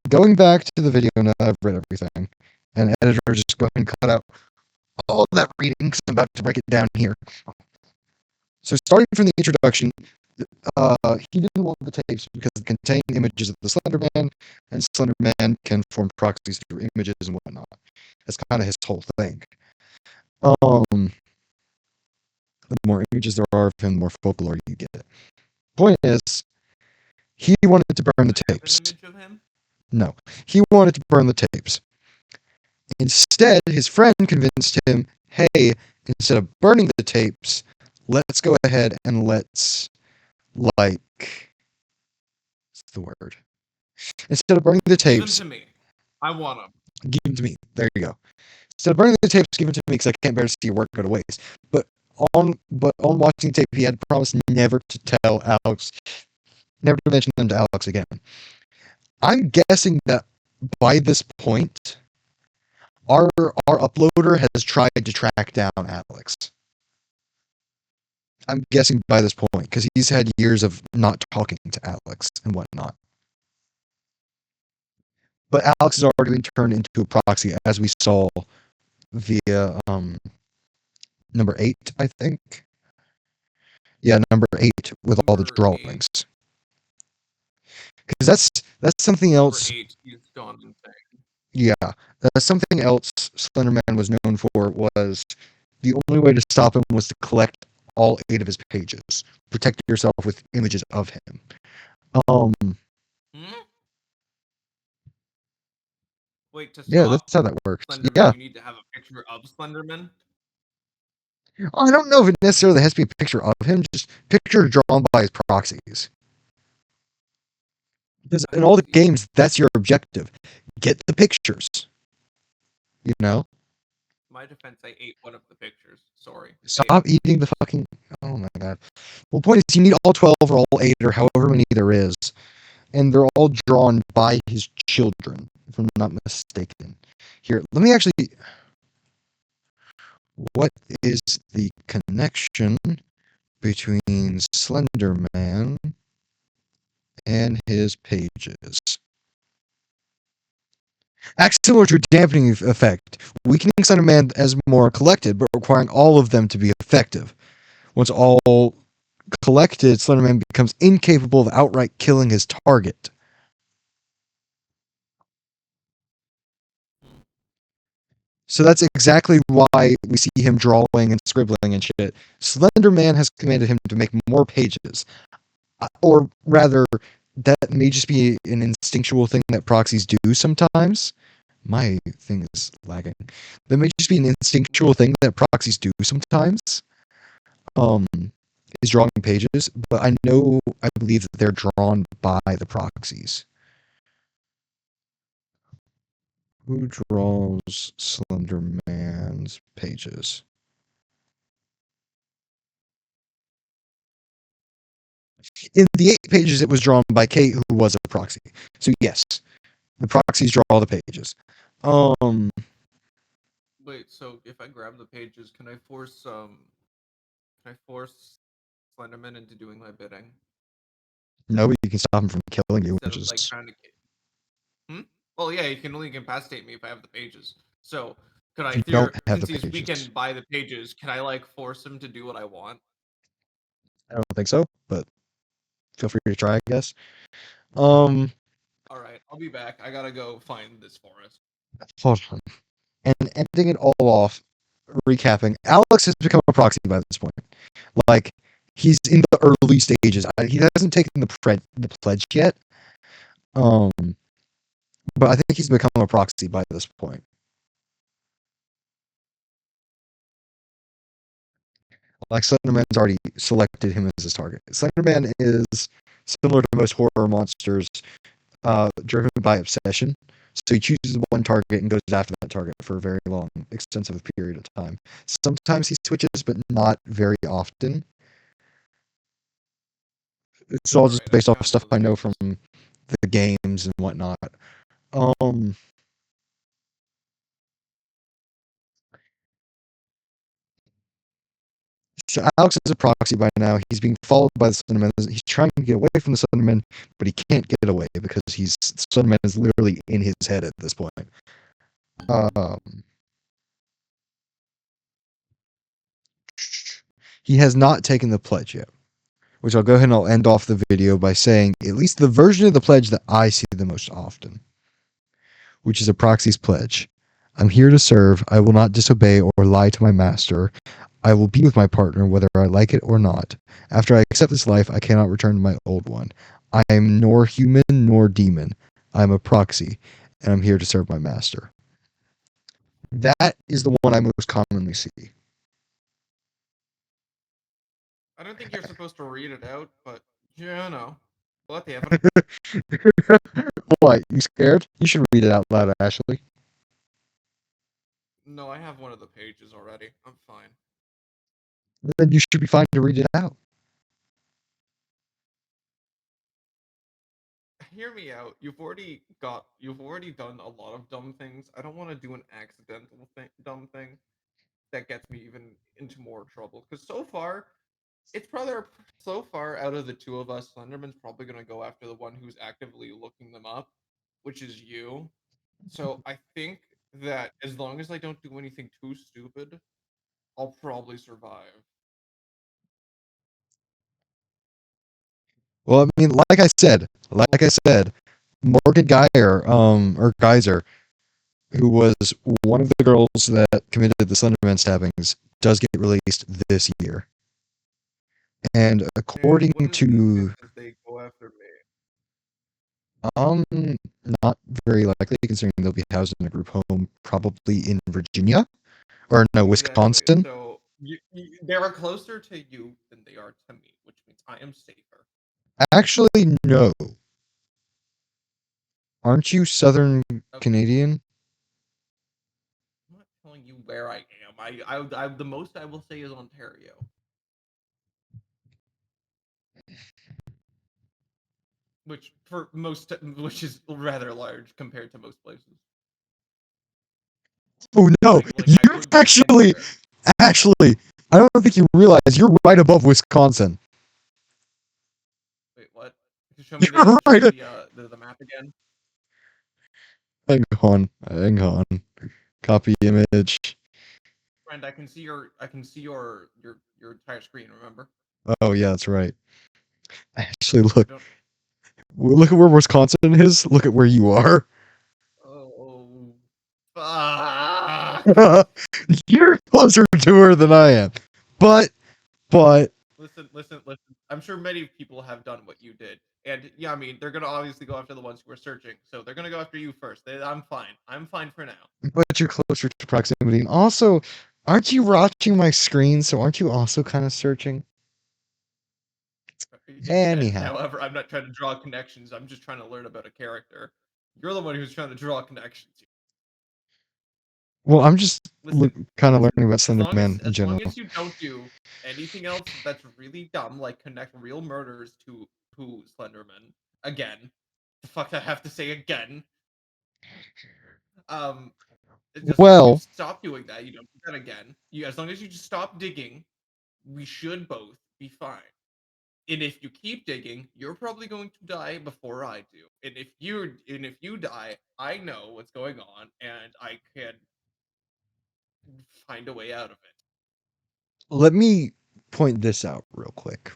Speaker 2: going back to the video now, I've read everything, and editor just go ahead and cut out all of that reading because I'm about to break it down here. So starting from the introduction, he didn't want the tapes because they contain images of the Slenderman, and Slenderman can form proxies through images and whatnot. That's kind of his whole thing. The more images there are of him, the more folklore you get. Point is, he wanted to burn the tapes.
Speaker 1: An image of him?
Speaker 2: No, he wanted to burn the tapes. Instead, his friend convinced him, hey, instead of burning the tapes, let's go ahead and let's, like, what's the word? Instead of burning the tapes,
Speaker 1: Give them to me. I want them.
Speaker 2: give them to me. There you go. Instead of burning the tapes, give them to me because I can't bear to see your work go to waste. But on watching the tape, he had promised never to tell Alex, never to mention them to Alex again. I'm guessing that by this point, our uploader has tried to track down Alex. I'm guessing by this point, because he's had years of not talking to Alex and whatnot. But Alex has already been turned into a proxy, as we saw via number 8, I think. Yeah, number 8 with all the drawings. Because that's something else.
Speaker 1: Number 8, he's gone insane.
Speaker 2: Yeah, that's something else Slenderman was known for, was the only way to stop him was to collect all 8 of his pages. Protect yourself with images of him.
Speaker 1: Wait, to stop
Speaker 2: Yeah, that's how that works.
Speaker 1: Slenderman,
Speaker 2: Yeah.
Speaker 1: you need to have a picture of Slenderman?
Speaker 2: I don't know if it necessarily has to be a picture of him, just picture drawn by his proxies. Because in all the games, that's your objective. Get the pictures. You know?
Speaker 1: My defense, I ate one of the pictures. Sorry.
Speaker 2: Stop eating the fucking... Oh my god. Well, the point is, you need all 12 or all 8 or however many there is. And they're all drawn by his children, if I'm not mistaken. Here, let me actually... What is the connection between Slenderman and his pages? Acts similar to a dampening effect, weakening Slenderman as more collected, but requiring all of them to be effective. Once all collected, Slenderman becomes incapable of outright killing his target. So that's exactly why we see him drawing and scribbling and shit. Slender Man has commanded him to make more pages. Or rather, that may just be an instinctual thing that proxies do sometimes. My thing is lagging. That may just be an instinctual thing that proxies do sometimes. Um, is drawing pages, but I believe that they're drawn by the proxies. Who draws Slender Man's pages? In the 8 pages, it was drawn by Kate, who was a proxy. So yes, the proxies draw the pages.
Speaker 1: Wait, so if I grab the pages, can I force Slenderman into doing my bidding
Speaker 2: No, but you can stop him from killing you,
Speaker 1: instead
Speaker 2: which
Speaker 1: of
Speaker 2: is
Speaker 1: like trying to? Hmm. Well, yeah, he can only incapacitate me if I have the pages. So could I
Speaker 2: you don't have
Speaker 1: since
Speaker 2: the
Speaker 1: he's
Speaker 2: pages.
Speaker 1: weakened by the pages, can I like force him to do what I want?
Speaker 2: I don't think so, but feel free to try, I guess. Um,
Speaker 1: All right, I'll be back. I gotta go find this forest.
Speaker 2: hold on. And ending it all off, recapping, Alex has become a proxy by this point. Like, he's in the early stages. He hasn't taken the pledge yet. But I think he's become a proxy by this point. Like, Slenderman's already selected him as his target. Slenderman is similar to most horror monsters, driven by obsession. So he chooses one target and goes after that target for a very long, extensive period of time. Sometimes he switches, but not very often. It's all just
Speaker 1: Alright, I
Speaker 2: based off
Speaker 1: found
Speaker 2: stuff
Speaker 1: one of
Speaker 2: I
Speaker 1: the
Speaker 2: know
Speaker 1: pages.
Speaker 2: from the games and whatnot. Um, so Alex is a proxy by now. He's being followed by the Slenderman. He's trying to get away from the Slenderman, but he can't get away because Slenderman is literally in his head at this point. Um, he has not taken the pledge yet, which I'll go ahead and I'll end off the video by saying at least the version of the pledge that I see the most often, which is a proxy's pledge. I'm here to serve. I will not disobey or lie to my master. I will be with my partner whether I like it or not. After I accept this life, I cannot return to my old one. I am nor human nor demon. I am a proxy, and I'm here to serve my master. That is the one I most commonly see.
Speaker 1: I don't think you're supposed to read it out, but yeah, no. We'll let the evidence.
Speaker 2: What? You scared? You should read it out loud, Ashley.
Speaker 1: No, I have one of the pages already. I'm fine.
Speaker 2: Then you should be fine to read it out.
Speaker 1: Hear me out. You've already done a lot of dumb things. I don't want to do an accidental dumb thing that gets me even into more trouble. Because so far out of the two of us, Slenderman's probably gonna go after the one who's actively looking them up, which is you. So I think that as long as I don't do anything too stupid, I'll probably survive.
Speaker 2: Well, I mean, like I said, Morgan Geyer, or Geyser, who was one of the girls that committed the Slenderman stabbings, does get released this year. And according
Speaker 1: And what is the
Speaker 2: to,
Speaker 1: chances they go after me?
Speaker 2: um, not very likely, considering they'll be housed in a group home, probably in Virginia, or no,
Speaker 1: Exactly.
Speaker 2: Wisconsin.
Speaker 1: So they are closer to you than they are to me, which means I am safer.
Speaker 2: Actually, no. Aren't you Southern
Speaker 1: Okay.
Speaker 2: Canadian?
Speaker 1: I'm not telling you where I am. The most I will say is Ontario, which is rather large compared to most places.
Speaker 2: Oh no,
Speaker 1: Like I
Speaker 2: you're
Speaker 1: could be anywhere.
Speaker 2: actually, I don't think you realize you're right above Wisconsin.
Speaker 1: Wait, what?
Speaker 2: You're right.
Speaker 1: The map again.
Speaker 2: Hang on. Copy image.
Speaker 1: Friend, I can see your entire screen. Remember?
Speaker 2: Oh yeah, that's right. Actually, look.
Speaker 1: I don't.
Speaker 2: Look at where Wisconsin is. Look at where you are.
Speaker 1: Oh, fuck.
Speaker 2: You're closer to her than I am. But
Speaker 1: Listen. I'm sure many people have done what you did. And yeah, I mean, they're gonna obviously go after the ones who are searching. So they're gonna go after you first. I'm fine. I'm fine for now.
Speaker 2: you're closer to proximity. And also, aren't you watching my screen? So aren't you also kind of searching?
Speaker 1: Yes,
Speaker 2: Anyhow.
Speaker 1: however, I'm not trying to draw connections. I'm just trying to learn about a character. You're the one who's trying to draw connections.
Speaker 2: Well, I'm just
Speaker 1: Listen,
Speaker 2: kind of
Speaker 1: listen.
Speaker 2: learning about
Speaker 1: As long as
Speaker 2: Slenderman in general.
Speaker 1: you don't do anything else that's really dumb, like connect real murders to Slenderman again. The fuck I have to say again. Um, as long as you
Speaker 2: Well,
Speaker 1: stop doing that, you don't do that again. As long as you just stop digging, we should both be fine. And if you keep digging, you're probably going to die before I do. And if you die, I know what's going on, and I can find a way out of it.
Speaker 2: let me point this out real quick.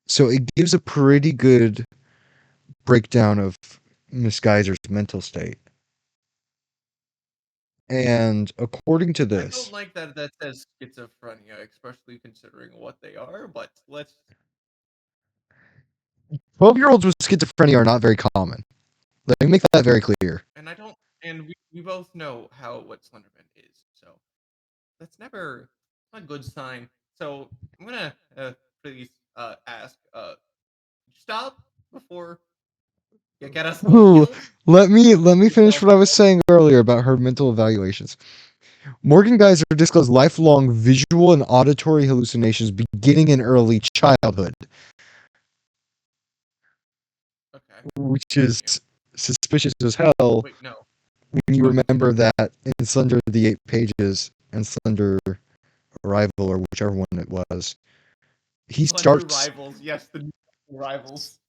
Speaker 2: So it gives a pretty good breakdown of Miss Geyser's mental state. And according to
Speaker 1: I don't
Speaker 2: this,
Speaker 1: like that says schizophrenia, especially considering what they are. But let's
Speaker 2: 12-year-olds with schizophrenia are not very common. Let me make that very clear.
Speaker 1: and I don't and we both know what Slenderman is, so that's never a good sign. So I'm gonna please ask stop before you get us both
Speaker 2: Ooh,
Speaker 1: killed.
Speaker 2: let me finish
Speaker 1: Yourself
Speaker 2: what I was
Speaker 1: killed.
Speaker 2: saying earlier about her mental evaluations. Morgan Geyser disclosed lifelong visual and auditory hallucinations beginning in early childhood,
Speaker 1: Okay.
Speaker 2: which is
Speaker 1: Continue.
Speaker 2: suspicious as hell
Speaker 1: Wait, no.
Speaker 2: when you
Speaker 1: No,
Speaker 2: remember
Speaker 1: continue.
Speaker 2: that in Slender the Eight Pages and Slender Arrival, or whichever one it was, he
Speaker 1: Slender
Speaker 2: starts
Speaker 1: rivals. Yes, the rivals.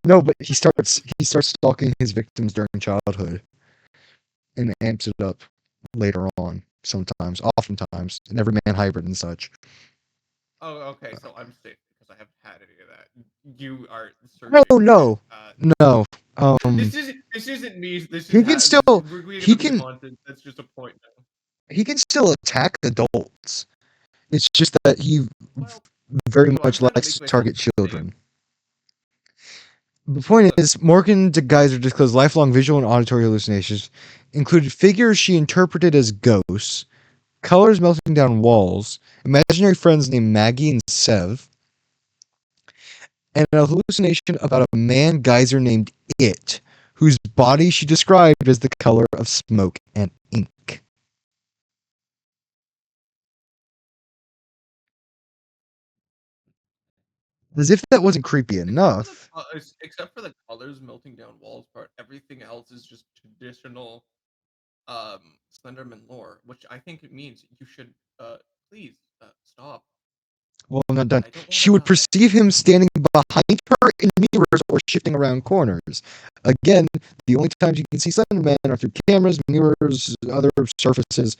Speaker 2: no, but he starts stalking his victims during childhood and amps it up later on, sometimes, oftentimes, in Every Man Hybrid and such.
Speaker 1: Oh, okay. So I'm safe because I haven't had any of that. You are
Speaker 2: No,
Speaker 1: searching. Okay.
Speaker 2: no, no.
Speaker 1: This isn't me. This is
Speaker 2: He can
Speaker 1: this,
Speaker 2: still
Speaker 1: we're going
Speaker 2: he
Speaker 1: to be
Speaker 2: can
Speaker 1: content. That's just a point now.
Speaker 2: he can still attack adults. It's just that he
Speaker 1: Well,
Speaker 2: very
Speaker 1: so I'm
Speaker 2: much
Speaker 1: trying to
Speaker 2: likes
Speaker 1: make
Speaker 2: to
Speaker 1: myself
Speaker 2: target
Speaker 1: safe.
Speaker 2: children. The point
Speaker 1: Listen,
Speaker 2: is, Morgan de Geyser disclosed lifelong visual and auditory hallucinations included figures she interpreted as ghosts, colors melting down walls, imaginary friends named Maggie and Sev, and a hallucination about a man geyser named It, whose body she described as the color of smoke and ink. As if that wasn't creepy enough.
Speaker 1: except for the colors melting down walls part, everything else is just traditional Slenderman lore, which I think it means you should please stop.
Speaker 2: Well, I'm not done.
Speaker 1: I don't want
Speaker 2: She
Speaker 1: to
Speaker 2: would
Speaker 1: die.
Speaker 2: perceive him standing behind her in mirrors or shifting around corners. Again, the only times you can see Slenderman are through cameras, mirrors, other surfaces,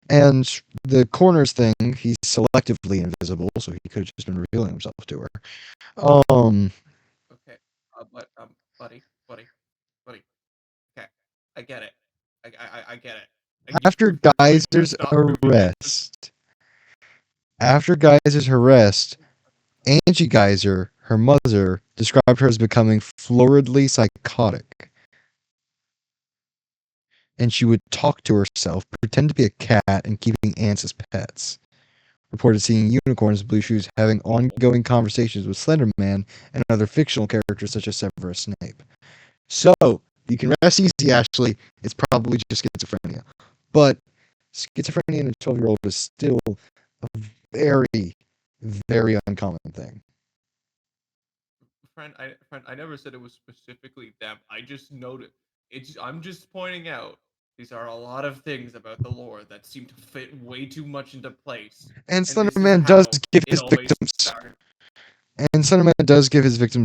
Speaker 2: and the corners thing, he's selectively invisible, so he could have just been revealing himself to her. Um,
Speaker 1: Okay. But buddy, buddy. Okay, I get it. I get it. And
Speaker 2: after
Speaker 1: you're going to
Speaker 2: Geyser's
Speaker 1: stop doing it.
Speaker 2: arrest, after Geyser's arrest, Angie Geyser, her mother, described her as becoming floridly psychotic. And she would talk to herself, pretend to be a cat, and keeping ants as pets. Reported seeing unicorns, blue shoes, having ongoing conversations with Slenderman and other fictional characters such as Severus Snape. So, you can rest easy, Ashley. It's probably just schizophrenia. But schizophrenia in a 12-year-old is still a very, very uncommon thing.
Speaker 1: Friend, I never said it was specifically them. I just noted. I'm just pointing out. These are a lot of things about the lore that seem to fit way too much into place,
Speaker 2: And
Speaker 1: and this is
Speaker 2: Slenderman does
Speaker 1: how
Speaker 2: give
Speaker 1: it
Speaker 2: his
Speaker 1: always
Speaker 2: victims
Speaker 1: starts.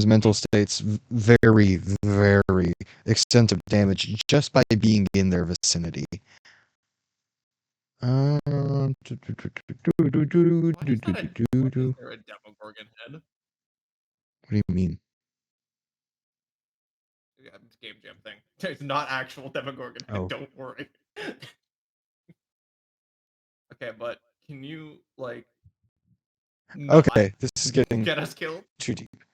Speaker 2: mental states very, very extensive damage just by being in their vicinity. What
Speaker 1: Why is that a? Why is there a Demogorgon head?
Speaker 2: do you mean?
Speaker 1: Yeah, it's a game jam thing. It's not actual Demogorgon head.
Speaker 2: Oh,
Speaker 1: Don't worry. Okay, but can you like
Speaker 2: Okay, this is getting
Speaker 1: get us killed?
Speaker 2: too deep.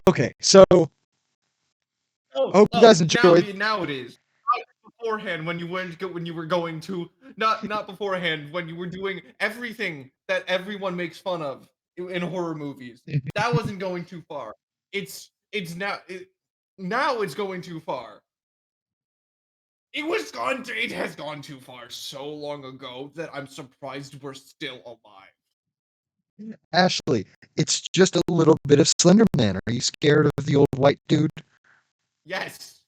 Speaker 2: Okay, so
Speaker 1: Oh,
Speaker 2: hope you guys enjoyed.
Speaker 1: now it is. Not beforehand when you were going to not beforehand when you were doing everything that everyone makes fun of in horror movies. That wasn't going too far. It's now it's going too far. It has gone too far so long ago that I'm surprised we're still alive.
Speaker 2: Ashley, it's just a little bit of Slenderman. Are you scared of the old white dude?
Speaker 1: Yes.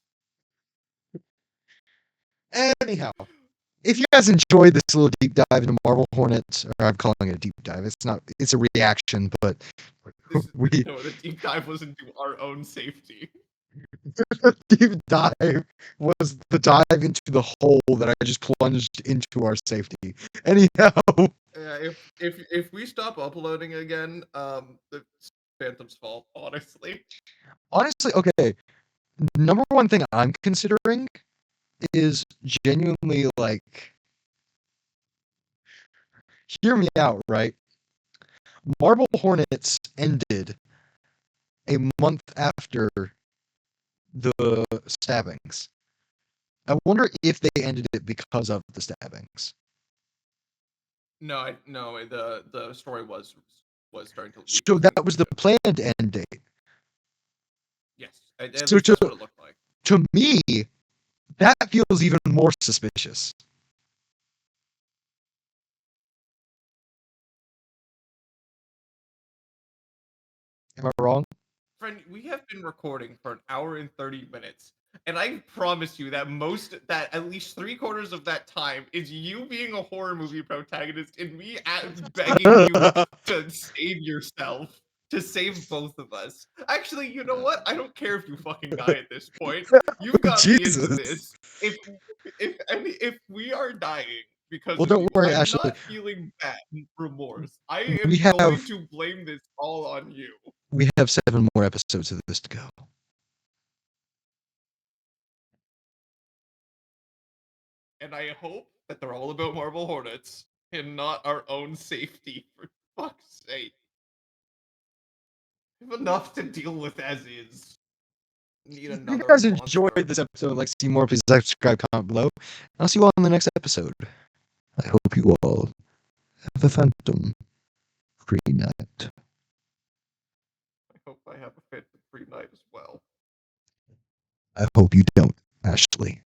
Speaker 2: Anyhow, if you guys enjoyed this little deep dive into Marble Hornets, or I'm calling it a deep dive, it's a reaction, but
Speaker 1: No, the deep dive was into our own safety.
Speaker 2: deep dive was the dive into the hole that I just plunged into our safety. Anyhow,
Speaker 1: If we stop uploading again, it's Phantom's fault, honestly.
Speaker 2: honestly, okay, number one thing I'm considering is genuinely like, hear me out, right? Marble Hornets ended a month after the stabbings. I wonder if they ended it because of the stabbings.
Speaker 1: No, the story was starting to lead
Speaker 2: So
Speaker 1: to a
Speaker 2: that was the
Speaker 1: conclusion.
Speaker 2: planned end date.
Speaker 1: Yes, at
Speaker 2: So
Speaker 1: least that's what it looked like.
Speaker 2: to me, that feels even more suspicious. Am I wrong?
Speaker 1: Friend, we have been recording for an hour and 30 minutes, and I promise you that at least 3/4 of that time is you being a horror movie protagonist and me begging you to save yourself, to save both of us. Actually, you know what? I don't care if you fucking die at this point. You've got me into
Speaker 2: Jesus.
Speaker 1: this. If we are dying because
Speaker 2: Well,
Speaker 1: of
Speaker 2: don't
Speaker 1: you,
Speaker 2: worry,
Speaker 1: I'm
Speaker 2: Ashley.
Speaker 1: not feeling bad remorse. I
Speaker 2: We
Speaker 1: am going
Speaker 2: have
Speaker 1: to blame this all on you.
Speaker 2: we have 7 more episodes of this to go.
Speaker 1: And I hope that they're all about Marble Hornets and not our own safety, for fuck's sake. We have enough to deal with as is. Need
Speaker 2: If you
Speaker 1: another
Speaker 2: guys
Speaker 1: monster.
Speaker 2: enjoyed this episode, like to see more, please like, subscribe, comment below. I'll see you all in the next episode. I hope you all have a phantom-free night.
Speaker 1: I hope I have a fit free night as well.
Speaker 2: I hope you don't, Ashley.